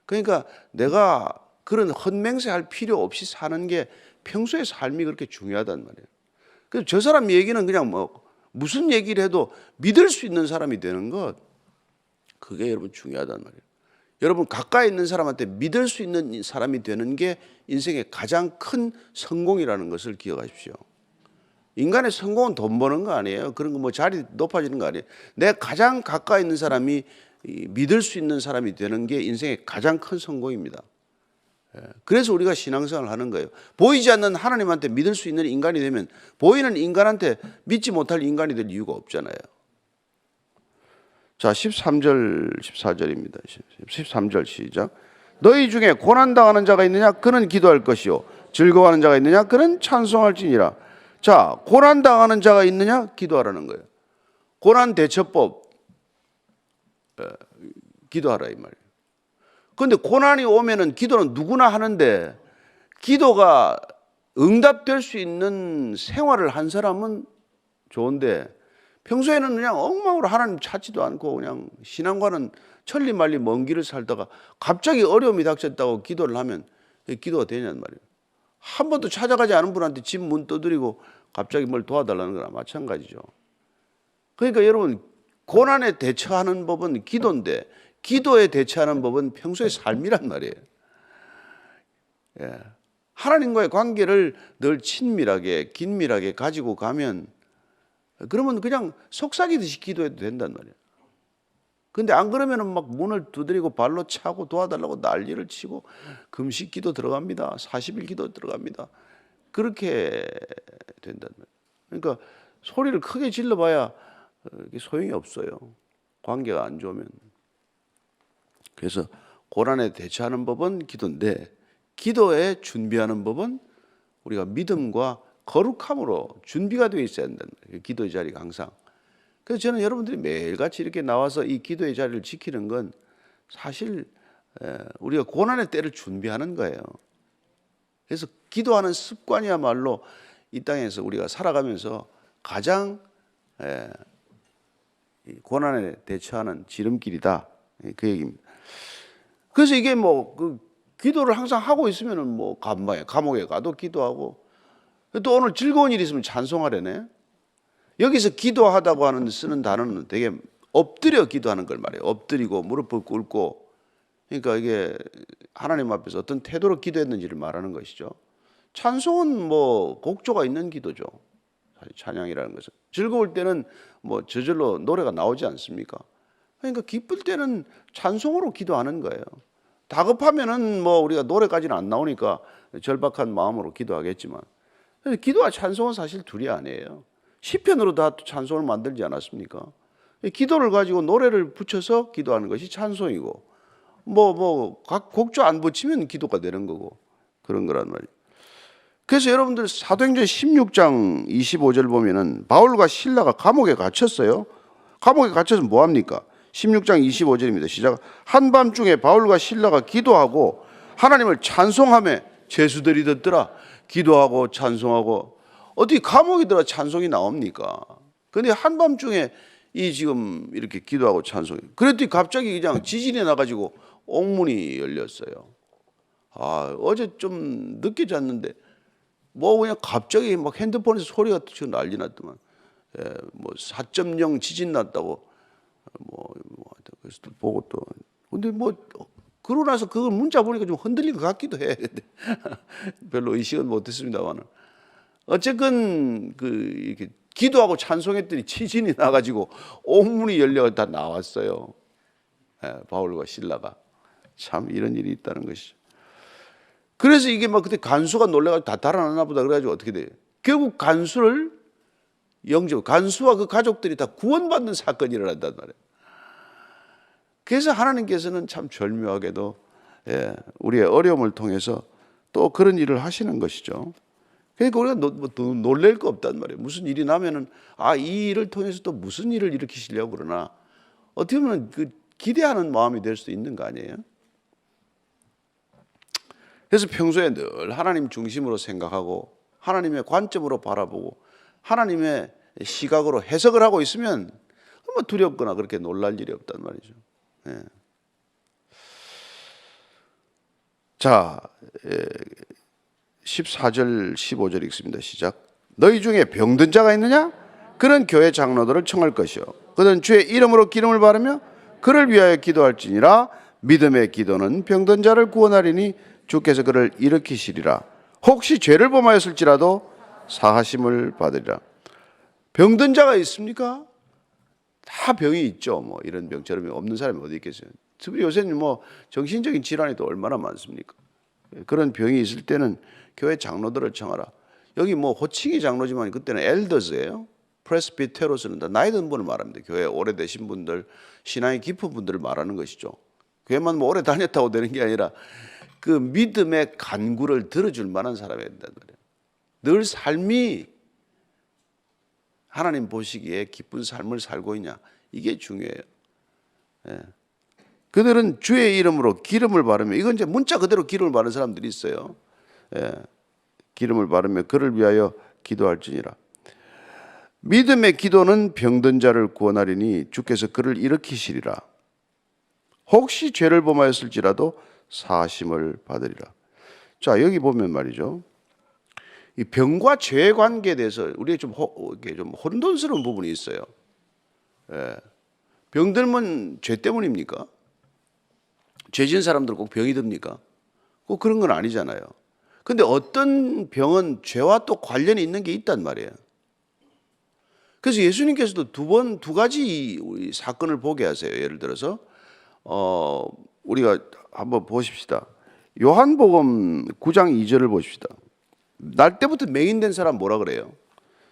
그러니까 내가 그런 헛맹세할 필요 없이 사는 게 평소의 삶이 그렇게 중요하단 말이에요. 그래서 저 사람 얘기는 그냥 뭐 무슨 얘기를 해도 믿을 수 있는 사람이 되는 것, 그게 여러분 중요하단 말이에요. 여러분 가까이 있는 사람한테 믿을 수 있는 사람이 되는 게 인생의 가장 큰 성공이라는 것을 기억하십시오. 인간의 성공은 돈 버는 거 아니에요. 그런 거 뭐 자리 높아지는 거 아니에요. 내 가장 가까이 있는 사람이 믿을 수 있는 사람이 되는 게 인생의 가장 큰 성공입니다. 그래서 우리가 신앙생활을 하는 거예요. 보이지 않는 하나님한테 믿을 수 있는 인간이 되면 보이는 인간한테 믿지 못할 인간이 될 이유가 없잖아요. 자, 13절, 14절입니다. 13절 시작. 너희 중에 고난당하는 자가 있느냐? 그는 기도할 것이요. 즐거워하는 자가 있느냐? 그는 찬송할지니라. 자, 고난당하는 자가 있느냐? 기도하라는 거예요. 고난 대처법, 기도하라 이 말이에요. 그런데 고난이 오면은 기도는 누구나 하는데 기도가 응답될 수 있는 생활을 한 사람은 좋은데 평소에는 그냥 엉망으로 하나님 찾지도 않고 그냥 신앙과는 천리말리 먼 길을 살다가 갑자기 어려움이 닥쳤다고 기도를 하면 기도가 되냔 말이에요. 한 번도 찾아가지 않은 분한테 집 문 두드리고 갑자기 뭘 도와달라는 거나 마찬가지죠. 그러니까 여러분 고난에 대처하는 법은 기도인데 기도에 대처하는 법은 평소의 삶이란 말이에요. 예. 하나님과의 관계를 늘 친밀하게 긴밀하게 가지고 가면 그러면 그냥 속삭이듯이 기도해도 된단 말이에요. 근데 안 그러면은 막 문을 두드리고 발로 차고 도와달라고 난리를 치고 금식 기도 들어갑니다. 40일 기도 들어갑니다. 그렇게 된단 말이에요. 그러니까 소리를 크게 질러봐야 소용이 없어요. 관계가 안 좋으면. 그래서 고난에 대처하는 법은 기도인데 기도에 준비하는 법은 우리가 믿음과 거룩함으로 준비가 되어 있어야 한다는 거예요. 기도의 자리가 항상. 그래서 저는 여러분들이 매일같이 이렇게 나와서 이 기도의 자리를 지키는 건 사실 우리가 고난의 때를 준비하는 거예요. 그래서 기도하는 습관이야말로 이 땅에서 우리가 살아가면서 가장 고난에 대처하는 지름길이다. 그 얘기입니다. 그래서 이게 뭐 그 기도를 항상 하고 있으면은 뭐 감옥에 가도 기도하고 또 오늘 즐거운 일이 있으면 찬송하려네. 여기서 기도하다고 하는 쓰는 단어는 되게 엎드려 기도하는 걸 말해요. 엎드리고 무릎을 꿇고 그러니까 이게 하나님 앞에서 어떤 태도로 기도했는지를 말하는 것이죠. 찬송은 뭐 곡조가 있는 기도죠. 찬양이라는 것은 즐거울 때는 뭐 저절로 노래가 나오지 않습니까? 그러니까 기쁠 때는 찬송으로 기도하는 거예요. 다급하면은 뭐 우리가 노래까지는 안 나오니까 절박한 마음으로 기도하겠지만 기도와 찬송은 사실 둘이 아니에요. 시편으로 다 찬송을 만들지 않았습니까? 기도를 가지고 노래를 붙여서 기도하는 것이 찬송이고 각 곡조 안 붙이면 기도가 되는 거고 그런 거란 말이에요. 그래서 여러분들 사도행전 16장 25절 보면은 바울과 실라가 감옥에 갇혔어요. 감옥에 갇혀서 뭐 합니까? 16장 25절입니다. 시작. 한밤중에 바울과 실라가 기도하고 하나님을 찬송하며 죄수들이 듣더라. 기도하고 찬송하고 어떻게 감옥에 들어 찬송이 나옵니까? 근데 한밤중에 이 지금 이렇게 기도하고 찬송이 그랬더니 갑자기 그냥 지진이 나가지고 옥문이 열렸어요. 어제 좀 늦게 잤는데 뭐 그냥 갑자기 막 핸드폰에서 소리가 튀어 난리 났더만. 뭐 4.0 지진 났다고 그래서 또 보고 또 근데 뭐 그러고 나서 그걸 문자 보니까 좀 흔들린 것 같기도 해. 별로 의식은 못했습니다만은 어쨌건 이렇게 기도하고 찬송했더니 지진이 나가지고 옥문이 열려 다 나왔어요. 바울과 실라가 참 이런 일이 있다는 것이죠. 그래서 이게 막 그때 간수가 놀래가지고 다 달아났나 보다 그래가지고 어떻게 돼요? 결국 간수와 그 가족들이 다 구원받는 사건이 일어난단 말이에요. 그래서 하나님께서는 참 절묘하게도 우리의 어려움을 통해서 또 그런 일을 하시는 것이죠. 그러니까 우리가 놀랄 거 없단 말이에요. 무슨 일이 나면은 이 일을 통해서 또 무슨 일을 일으키시려고 그러나 어떻게 보면 그 기대하는 마음이 될 수도 있는 거 아니에요? 그래서 평소에 늘 하나님 중심으로 생각하고 하나님의 관점으로 바라보고 하나님의 시각으로 해석을 하고 있으면 뭐 두렵거나 그렇게 놀랄 일이 없단 말이죠. 자, 14절 15절 읽습니다. 시작. 너희 중에 병든 자가 있느냐? 그는 교회 장로들을 청할 것이요 그는 주의 이름으로 기름을 바르며 그를 위하여 기도할지니라. 믿음의 기도는 병든 자를 구원하리니 주께서 그를 일으키시리라. 혹시 죄를 범하였을지라도 사하심을 받으리라. 병든 자가 있습니까? 다 병이 있죠. 뭐 이런 병처럼 없는 사람이 어디 있겠어요. 특히 요새는 뭐 정신적인 질환이 또 얼마나 많습니까? 그런 병이 있을 때는 교회 장로들을 청하라. 여기 뭐 호칭이 장로지만 그때는 엘더즈예요. 프레스비테로스는 다 나이 든 분을 말합니다. 교회 오래되신 분들, 신앙이 깊은 분들을 말하는 것이죠. 교회만 뭐 오래 다녔다고 되는 게 아니라 그 믿음의 간구를 들어줄 만한 사람이 된다는 거예요. 늘 삶이 하나님 보시기에 기쁜 삶을 살고 있냐, 이게 중요해요. 예. 그들은 주의 이름으로 기름을 바르며, 이건 이제 문자 그대로 기름을 바르는 사람들이 있어요. 예. 기름을 바르며 그를 위하여 기도할지니라. 믿음의 기도는 병든 자를 구원하리니 주께서 그를 일으키시리라. 혹시 죄를 범하였을지라도 사하심을 받으리라. 자, 여기 보면 말이죠, 이 병과 죄의 관계에 대해서 우리가 좀 혼돈스러운 부분이 있어요. 예. 병들면 죄 때문입니까? 죄진 사람들 꼭 병이 듭니까? 꼭 그런 건 아니잖아요. 근데 어떤 병은 죄와 또 관련이 있는 게 있단 말이에요. 그래서 예수님께서도 두 가지 사건을 보게 하세요. 예를 들어서 우리가 한번 보십시다. 요한복음 9장 2절을 보십시다. 날 때부터 맹인된 사람 뭐라 그래요?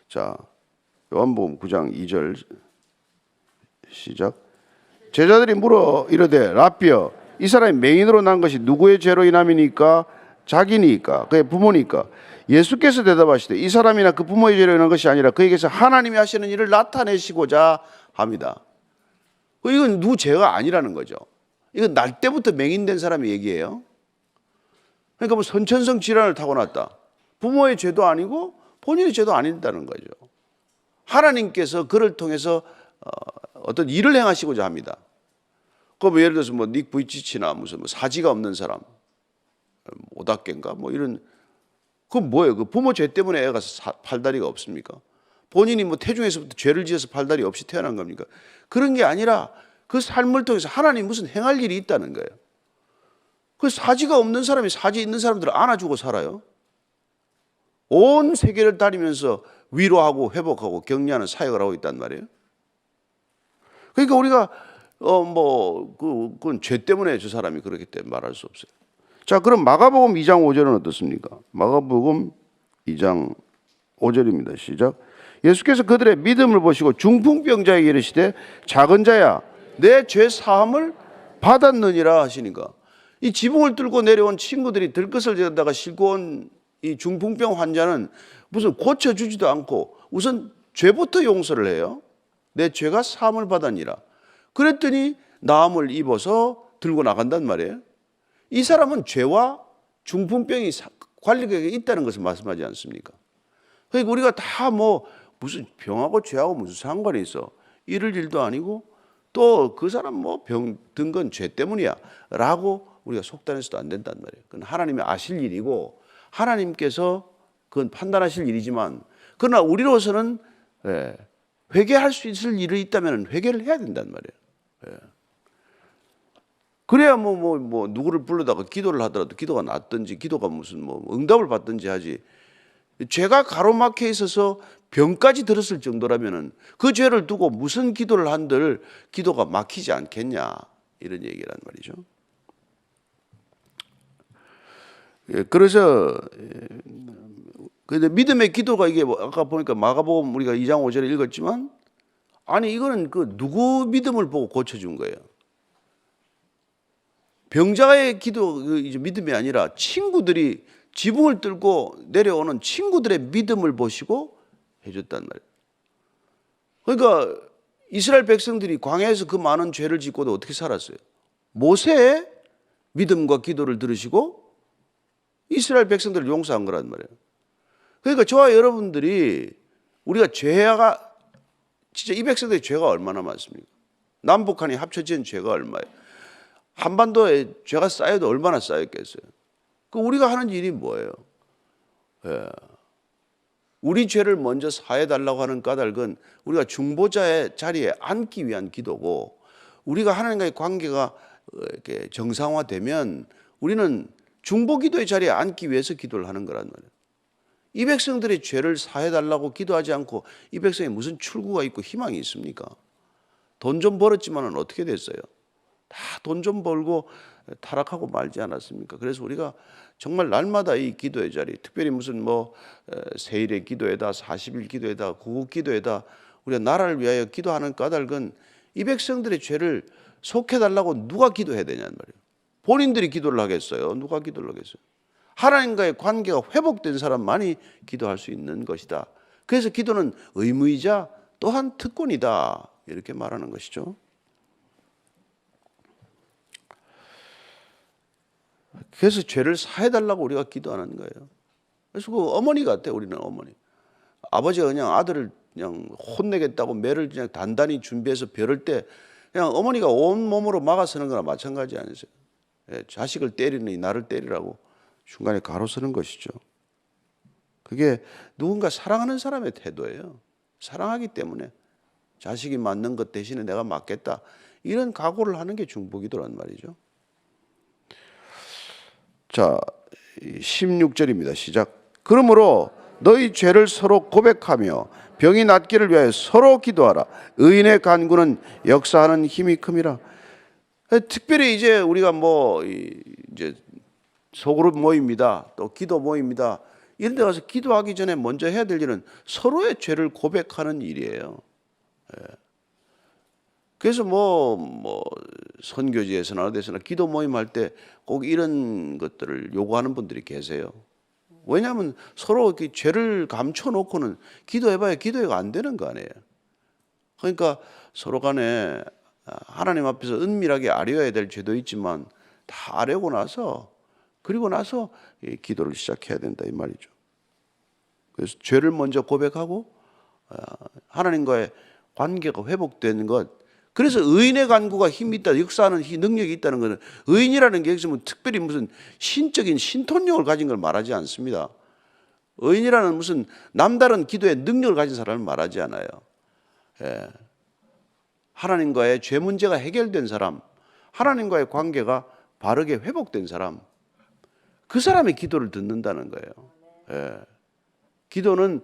자, 요한복음 9장 2절 시작. 제자들이 물어 이르되 라삐여, 이 사람이 맹인으로 난 것이 누구의 죄로 인함이니까? 자기니까? 그의 부모니까? 예수께서 대답하시되 이 사람이나 그 부모의 죄로 인한 것이 아니라 그에게서 하나님이 하시는 일을 나타내시고자 합니다. 이건 누구 죄가 아니라는 거죠. 이건 날 때부터 맹인된 사람의 얘기예요. 그러니까 뭐 선천성 질환을 타고났다. 부모의 죄도 아니고 본인의 죄도 아닌다는 거죠. 하나님께서 그를 통해서 어떤 일을 행하시고자 합니다. 그럼 예를 들어서 뭐 닉 부이치치나 무슨 뭐 사지가 없는 사람, 오닥겐가 뭐 이런, 그건 뭐예요? 그 부모 죄 때문에 애가 팔다리가 없습니까? 본인이 뭐 태중에서부터 죄를 지어서 팔다리 없이 태어난 겁니까? 그런 게 아니라 그 삶을 통해서 하나님 무슨 행할 일이 있다는 거예요. 그 사지가 없는 사람이 사지 있는 사람들을 안아주고 살아요. 온 세계를 다니면서 위로하고 회복하고 격려하는 사역을 하고 있단 말이에요. 그러니까 우리가 그건 죄 때문에 저 사람이 그렇기 때문에 말할 수 없어요. 자, 그럼 마가복음 2장 5절은 어떻습니까? 마가복음 2장 5절입니다. 시작. 예수께서 그들의 믿음을 보시고 중풍병자에게 이르시되 작은 자야, 내 죄 사함을 받았느니라 하시니까, 이 지붕을 뚫고 내려온 친구들이 들것을 지다가 싣고 온 이 중풍병 환자는 무슨 고쳐주지도 않고 우선 죄부터 용서를 해요. 내 죄가 사함을 받았니라. 그랬더니 나음을 입어서 들고 나간단 말이에요. 이 사람은 죄와 중풍병이 관계가 있다는 것을 말씀하지 않습니까? 그러니까 우리가 다 뭐 무슨 병하고 죄하고 무슨 상관이 있어? 이럴 일도 아니고 또 그 사람 뭐 병 든 건 죄 때문이야 라고 우리가 속단해서도 안 된단 말이에요. 그건 하나님이 아실 일이고 하나님께서 그건 판단하실 일이지만, 그러나 우리로서는 회개할 수 있을 일이 있다면 회개를 해야 된단 말이에요. 그래야 뭐 누구를 불러다가 기도를 하더라도 기도가 낫든지 기도가 무슨 뭐 응답을 받든지 하지. 죄가 가로막혀 있어서 병까지 들었을 정도라면은 그 죄를 두고 무슨 기도를 한들 기도가 막히지 않겠냐, 이런 얘기란 말이죠. 그래서 근데 믿음의 기도가 이게 아까 보니까 마가복음 우리가 2장 5절에 읽었지만, 아니 이거는 그 누구 믿음을 보고 고쳐준 거예요. 병자의 기도, 이제 믿음이 아니라 친구들이 지붕을 뚫고 내려오는 친구들의 믿음을 보시고 해줬단 말이에요. 그러니까 이스라엘 백성들이 광야에서 그 많은 죄를 짓고도 어떻게 살았어요? 모세의 믿음과 기도를 들으시고 이스라엘 백성들을 용서한 거란 말이에요. 그러니까 저와 여러분들이 우리가 죄가 진짜 이 백성들의 죄가 얼마나 많습니까? 남북한이 합쳐진 죄가 얼마예요? 한반도에 죄가 쌓여도 얼마나 쌓였겠어요? 그 우리가 하는 일이 뭐예요? 우리 죄를 먼저 사해달라고 하는 까닭은 우리가 중보자의 자리에 앉기 위한 기도고, 우리가 하나님과의 관계가 이렇게 정상화되면 우리는 중보 기도의 자리에 앉기 위해서 기도를 하는 거란 말이에요. 이 백성들의 죄를 사해달라고 기도하지 않고 이 백성에 무슨 출구가 있고 희망이 있습니까? 돈 좀 벌었지만은 어떻게 됐어요? 다 돈 좀 벌고 타락하고 말지 않았습니까? 그래서 우리가 정말 날마다 이 기도의 자리, 특별히 무슨 뭐 세일의 기도회다, 40일 기도회다, 구국 기도회다, 우리가 나라를 위하여 기도하는 까닭은 이 백성들의 죄를 속해달라고 누가 기도해야 되냐는 말이에요. 본인들이 기도를 하겠어요? 누가 기도를 하겠어요? 하나님과의 관계가 회복된 사람만이 기도할 수 있는 것이다. 그래서 기도는 의무이자 또한 특권이다. 이렇게 말하는 것이죠. 그래서 죄를 사해달라고 우리가 기도하는 거예요. 그래서 그 어머니 같아요. 우리는 어머니. 아버지가 그냥 아들을 그냥 혼내겠다고 매를 그냥 단단히 준비해서 벼를 때 그냥 어머니가 온 몸으로 막아서는 거나 마찬가지 아니세요? 자식을 때리느니 나를 때리라고 중간에 가로서는 것이죠. 그게 누군가 사랑하는 사람의 태도예요. 사랑하기 때문에 자식이 맞는 것 대신에 내가 맞겠다. 이런 각오를 하는 게 중보기도란 말이죠. 자, 16절입니다. 시작. 그러므로 너희 죄를 서로 고백하며 병이 낫기를 위하여 서로 기도하라. 의인의 간구는 역사하는 힘이 큼이라. 특별히 이제 우리가 뭐 이제 소그룹 모임이다, 또 기도 모임이다, 이런 데 가서 기도하기 전에 먼저 해야 될 일은 서로의 죄를 고백하는 일이에요. 그래서 뭐 선교지에서나 어디서나 기도 모임 할 때 꼭 이런 것들을 요구하는 분들이 계세요. 왜냐하면 서로 이렇게 죄를 감춰놓고는 기도해봐야 기도가 안 되는 거 아니에요. 그러니까 서로 간에 하나님 앞에서 은밀하게 아뢰어야 될 죄도 있지만 다 아뢰고 나서 그리고 나서 기도를 시작해야 된다 이 말이죠. 그래서 죄를 먼저 고백하고 하나님과의 관계가 회복되는 것. 그래서 의인의 간구가 힘이 있다, 역사하는 능력이 있다는 것은 의인이라는 게 여기서 뭐 특별히 무슨 신적인 신통력을 가진 걸 말하지 않습니다. 의인이라는 무슨 남다른 기도의 능력을 가진 사람을 말하지 않아요. 하나님과의 죄 문제가 해결된 사람, 하나님과의 관계가 바르게 회복된 사람, 그 사람의 기도를 듣는다는 거예요. 기도는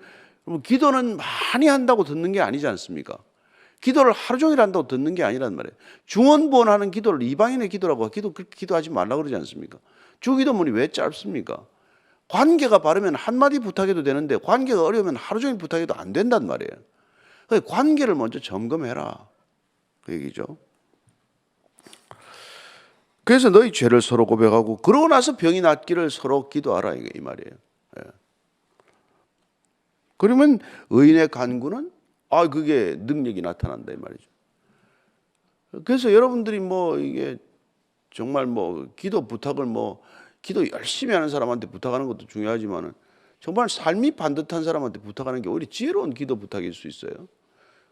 많이 한다고 듣는 게 아니지 않습니까? 기도를 하루 종일 한다고 듣는 게 아니란 말이에요. 중언부언하는 기도를 이방인의 기도라고 기도하지 말라고 그러지 않습니까? 주기도문이 왜 짧습니까? 관계가 바르면 한마디 부탁해도 되는데 관계가 어려우면 하루 종일 부탁해도 안 된단 말이에요. 관계를 먼저 점검해라. 그 얘기죠. 그래서 너희 죄를 서로 고백하고 그러고 나서 병이 낫기를 서로 기도하라 이 말이에요. 그러면 의인의 간구는 그게 능력이 나타난다 이 말이죠. 그래서 여러분들이 뭐 이게 정말 뭐 기도 부탁을 기도 열심히 하는 사람한테 부탁하는 것도 중요하지만은 정말 삶이 반듯한 사람한테 부탁하는 게 오히려 지혜로운 기도 부탁일 수 있어요.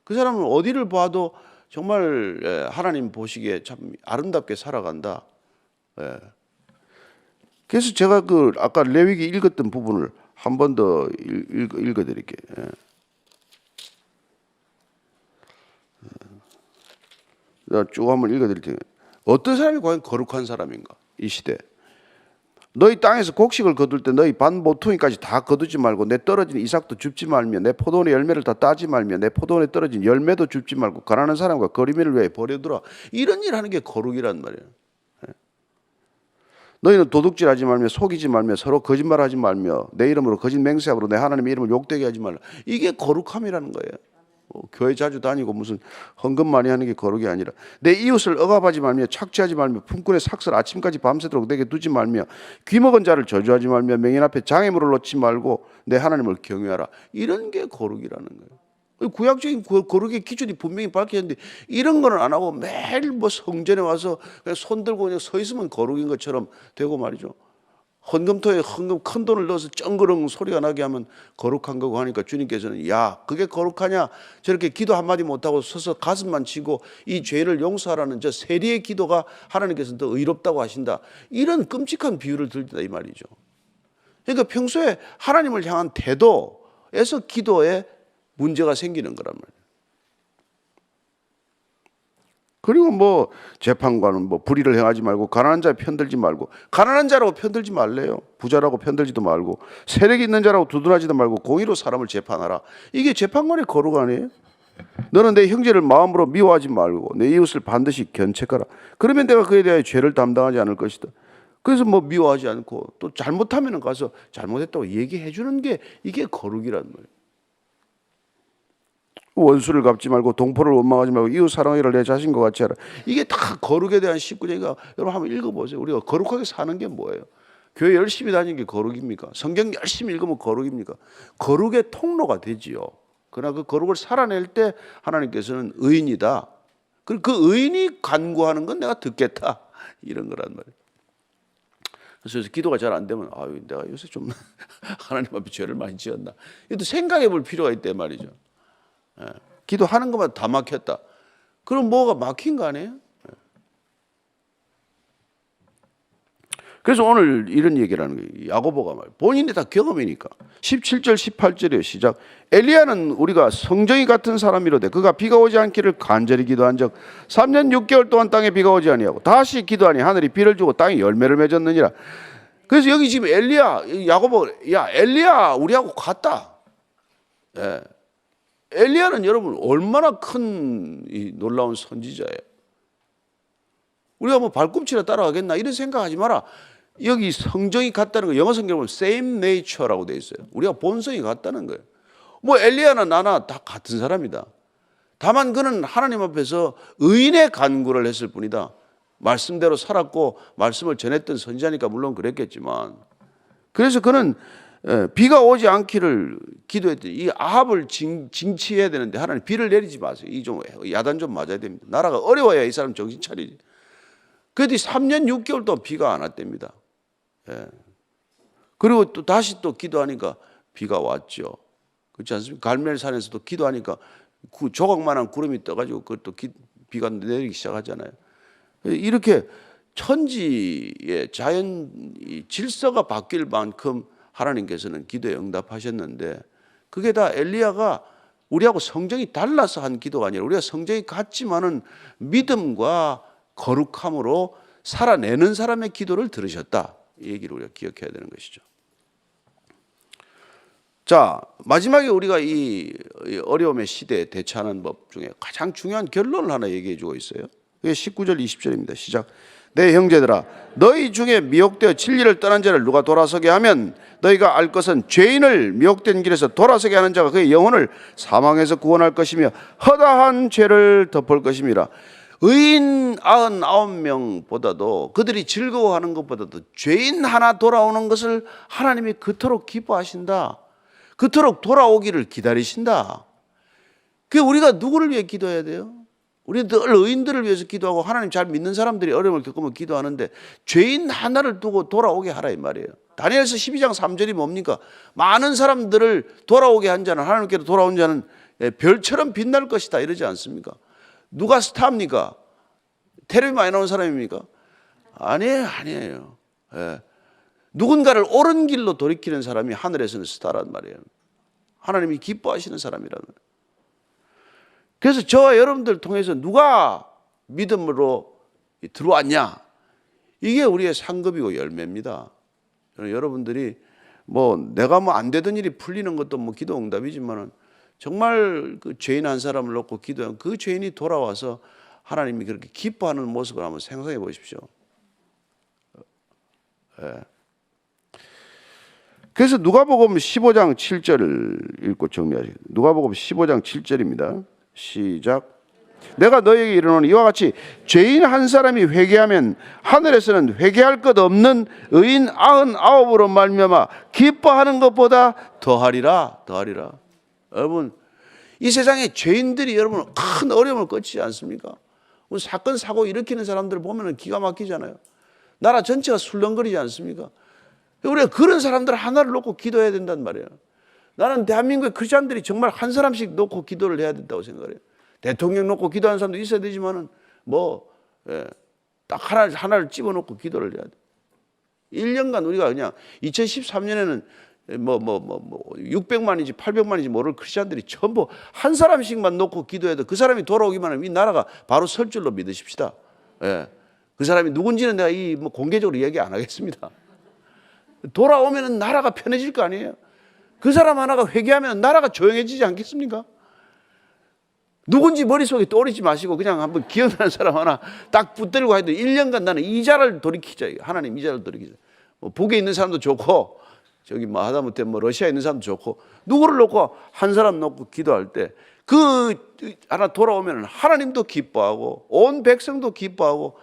그 사람은 어디를 봐도 정말 하나님 보시기에 참 아름답게 살아간다. 그래서 제가 아까 레위기 읽었던 부분을 한 번 더 읽어드릴게요. 쭉 한번 읽어드릴 테니까 어떤 사람이 과연 거룩한 사람인가 이 시대. 너희 땅에서 곡식을 거둘 때 너희 반 모퉁이까지 다 거두지 말고 내 떨어진 이삭도 줍지 말며 내 포도원의 열매를 다 따지 말며 내 포도원에 떨어진 열매도 줍지 말고 가난한 사람과 거리민을 위해 버려두라. 이런 일 하는 게 거룩이란 말이에요. 너희는 도둑질하지 말며 속이지 말며 서로 거짓말하지 말며 내 이름으로 거짓 맹세함으로 내 하나님의 이름을 욕되게 하지 말라. 이게 거룩함이라는 거예요. 교회 자주 다니고 무슨 헌금 많이 하는 게 거룩이 아니라 내 이웃을 억압하지 말며 착취하지 말며 품꾼의 삭슬 아침까지 밤새도록 내게 두지 말며 귀먹은 자를 저주하지 말며 맹인 앞에 장애물을 놓지 말고 내 하나님을 경외하라. 이런 게 거룩이라는 거예요. 구약적인 거룩의 기준이 분명히 밝혀졌는데 이런 거는 안 하고 매일 성전에 와서 그냥 손 들고 그냥 서 있으면 거룩인 것처럼 되고 말이죠. 헌금토에 큰 돈을 넣어서 쩡그렁 소리가 나게 하면 거룩한 거고 하니까 주님께서는 야 그게 거룩하냐, 저렇게 기도 한마디 못하고 서서 가슴만 치고 이 죄를 용서하라는 저 세리의 기도가 하나님께서는 더 의롭다고 하신다. 이런 끔찍한 비유를 들다 이 말이죠. 그러니까 평소에 하나님을 향한 태도에서 기도에 문제가 생기는 거란 말이에요. 그리고 뭐 재판관은 뭐 불의를 행하지 말고 가난한 자 편들지 말고, 가난한 자라고 편들지 말래요. 부자라고 편들지도 말고 세력이 있는 자라고 두둔하지도 말고 공의로 사람을 재판하라. 이게 재판관의 거룩 아니에요? 너는 내 형제를 마음으로 미워하지 말고 내 이웃을 반드시 견책하라. 그러면 내가 그에 대하여 죄를 담당하지 않을 것이다. 그래서 뭐 미워하지 않고 또 잘못하면 가서 잘못했다고 얘기해 주는 게 이게 거룩이란 말이에요. 원수를 갚지 말고 동포를 원망하지 말고 이웃 사랑하기를 내 자신과 같이 하라. 이게 다 거룩에 대한 19제가 여러분 한번 읽어보세요. 우리가 거룩하게 사는 게 뭐예요? 교회 열심히 다니는 게 거룩입니까? 성경 열심히 읽으면 거룩입니까? 거룩의 통로가 되지요. 그러나 그 거룩을 살아낼 때 하나님께서는 의인이다. 그리고 그 의인이 간구하는 건 내가 듣겠다. 이런 거란 말이에요. 그래서 기도가 잘 안 되면 아유 내가 요새 좀 하나님 앞에 죄를 많이 지었나. 이것도 생각해 볼 필요가 있단 말이죠. 예. 기도하는 것만 다 막혔다. 그럼 뭐가 막힌 거 아니에요? 예. 그래서 오늘 이런 얘기를 하는 거예요. 야고보가 말 본인이 다 경험이니까 17절 18절에 시작. 엘리야는 우리가 성정이 같은 사람이로되 그가 비가 오지 않기를 간절히 기도한 적 3년 6개월 동안 땅에 비가 오지 아니하고 다시 기도하니 하늘이 비를 주고 땅이 열매를 맺었느니라. 그래서 여기 지금 엘리야 야고보 야 엘리야 우리하고 같다. 예. 엘리야는 여러분 얼마나 큰 이 놀라운 선지자예요. 우리가 뭐 발꿈치나 따라가겠나 이런 생각하지 마라. 여기 성정이 같다는 거 영어 성경에 보면 same nature라고 되어 있어요. 우리가 본성이 같다는 거예요. 뭐 엘리야나 나나 다 같은 사람이다. 다만 그는 하나님 앞에서 의인의 간구를 했을 뿐이다. 말씀대로 살았고 말씀을 전했던 선지자니까 물론 그랬겠지만, 그래서 그는 비가 오지 않기를 기도했더니 이 아합을 징치해야 되는데 하나님 비를 내리지 마세요. 이 좀 야단 좀 맞아야 됩니다. 나라가 어려워야 이 사람 정신 차리지. 그랬더니 3년 6개월 동안 비가 안 왔답니다. 예. 그리고 또 다시 또 기도하니까 비가 왔죠. 그렇지 않습니까? 갈멜산에서도 기도하니까 조각만한 구름이 떠가지고 그것도 비가 내리기 시작하잖아요. 이렇게 천지의 자연 질서가 바뀔 만큼 하나님께서는 기도에 응답하셨는데, 그게 다 엘리야가 우리하고 성정이 달라서 한 기도가 아니라 우리가 성정이 같지만은 믿음과 거룩함으로 살아내는 사람의 기도를 들으셨다. 이 얘기를 우리가 기억해야 되는 것이죠. 자, 마지막에 우리가 이 어려움의 시대에 대처하는 법 중에 가장 중요한 결론을 하나 얘기해 주고 있어요. 그게 19절 20절입니다. 시작. 내 형제들아 너희 중에 미혹되어 진리를 떠난 자를 누가 돌아서게 하면 너희가 알 것은 죄인을 미혹된 길에서 돌아서게 하는 자가 그의 영혼을 사망에서 구원할 것이며 허다한 죄를 덮을 것임이라. 의인 99명보다도 그들이 즐거워하는 것보다도 죄인 하나 돌아오는 것을 하나님이 그토록 기뻐하신다. 그토록 돌아오기를 기다리신다. 그게 우리가 누구를 위해 기도해야 돼요? 우리 늘 의인들을 위해서 기도하고 하나님 잘 믿는 사람들이 어려움을 겪으면 기도하는데 죄인 하나를 두고 돌아오게 하라 이 말이에요. 다니엘서 12장 3절이 뭡니까? 많은 사람들을 돌아오게 한 자는, 하나님께로 돌아온 자는 별처럼 빛날 것이다 이러지 않습니까? 누가 스타입니까? 텔레비 많이 나온 사람입니까? 아니에요. 예. 누군가를 옳은 길로 돌이키는 사람이 하늘에서는 스타란 말이에요. 하나님이 기뻐하시는 사람이라는 거예요. 그래서 저와 여러분들 통해서 누가 믿음으로 들어왔냐? 이게 우리의 상급이고 열매입니다. 여러분들이 뭐 내가 뭐 안 되던 일이 풀리는 것도 뭐 기도 응답이지만은 정말 그 죄인 한 사람을 놓고 기도한 그 죄인이 돌아와서 하나님이 그렇게 기뻐하는 모습을 한번 생각해 보십시오. 예. 그래서 누가복음 15장 7절을 읽고 정리하시죠. 누가복음 15장 7절입니다. 시작. 내가 너에게 이르노니 이와 같이 죄인 한 사람이 회개하면 하늘에서는 회개할 것 없는 의인 99으로 말미암아 기뻐하는 것보다 더하리라. 여러분 이 세상에 죄인들이 여러분 큰 어려움을 겪지 않습니까? 사건 사고 일으키는 사람들 보면 기가 막히잖아요. 나라 전체가 술렁거리지 않습니까? 우리가 그런 사람들 하나를 놓고 기도해야 된단 말이에요. 나는 대한민국의 크리스찬들이 정말 한 사람씩 놓고 기도를 해야 된다고 생각해요. 대통령 놓고 기도하는 사람도 있어야 되지만은 딱 하나를 집어놓고 기도를 해야 돼. 1년간 우리가 그냥 2013년에는 뭐 600만인지 800만인지 모를 크리스천들이 전부 한 사람씩만 놓고 기도해도 그 사람이 돌아오기만 하면 이 나라가 바로 설 줄로 믿으십시다. 예. 그 사람이 누군지는 내가 뭐 공개적으로 이야기 안 하겠습니다. 돌아오면은 나라가 편해질 거 아니에요. 그 사람 하나가 회개하면 나라가 조용해지지 않겠습니까? 누군지 머릿속에 떠오르지 마시고 그냥 한번 기억나는 사람 하나 딱 붙들고 해도 1년간 나는 이자를 돌이키자. 하나님 이자를 돌이키자. 뭐 북에 있는 사람도 좋고 저기 뭐 하다못해 뭐 러시아에 있는 사람도 좋고 누구를 놓고 한 사람 놓고 기도할 때 그 하나 돌아오면 하나님도 기뻐하고 온 백성도 기뻐하고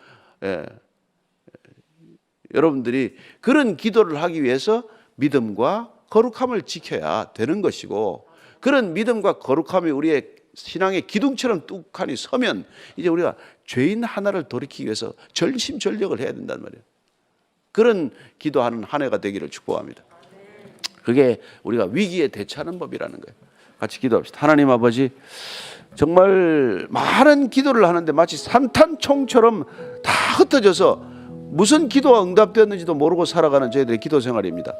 여러분들이 그런 기도를 하기 위해서 믿음과 거룩함을 지켜야 되는 것이고 그런 믿음과 거룩함이 우리의 신앙의 기둥처럼 뚝하니 서면 이제 우리가 죄인 하나를 돌이키기 위해서 전심전력을 해야 된단 말이에요. 그런 기도하는 한 해가 되기를 축복합니다. 그게 우리가 위기에 대처하는 법이라는 거예요. 같이 기도합시다. 하나님 아버지, 정말 많은 기도를 하는데 마치 산탄총처럼 다 흩어져서 무슨 기도가 응답되었는지도 모르고 살아가는 저희들의 기도 생활입니다.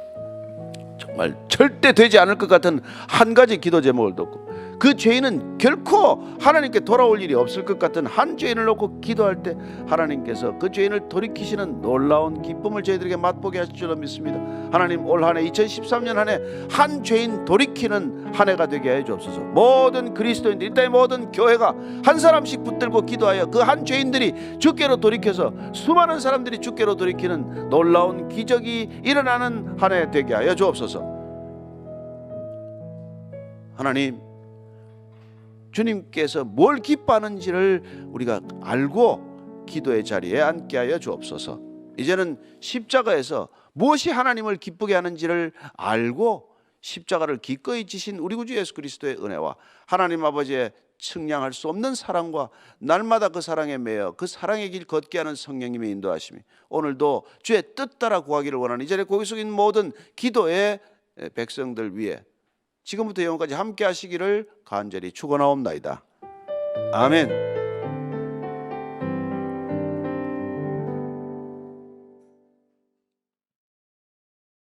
정말 절대 되지 않을 것 같은 한 가지 기도 제목을 뒀고 그 죄인은 결코 하나님께 돌아올 일이 없을 것 같은 한 죄인을 놓고 기도할 때 하나님께서 그 죄인을 돌이키시는 놀라운 기쁨을 저희들에게 맛보게 하실 줄로 믿습니다. 하나님, 올 한 해 2013년 한 해 한 죄인 돌이키는 한 해가 되게 해 주옵소서. 모든 그리스도인들, 이 땅의 모든 교회가 한 사람씩 붙들고 기도하여 그 한 죄인들이 주께로 돌이켜서 수많은 사람들이 주께로 돌이키는 놀라운 기적이 일어나는 한 해 되게 하여 주옵소서. 하나님, 주님께서 뭘 기뻐하는지를 우리가 알고 기도의 자리에 앉게 하여 주옵소서. 이제는 십자가에서 무엇이 하나님을 기쁘게 하는지를 알고 십자가를 기꺼이 지신 우리 구주 예수 그리스도의 은혜와 하나님 아버지의 측량할 수 없는 사랑과 날마다 그 사랑에 매여 그 사랑의 길 걷게 하는 성령님의 인도하심이 오늘도 주의 뜻 따라 구하기를 원하는 이 자리에 고개 숙인 모든 기도의 백성들 위해 지금부터 영원까지 함께 하시기를 간절히 축원하옵나이다. 아멘.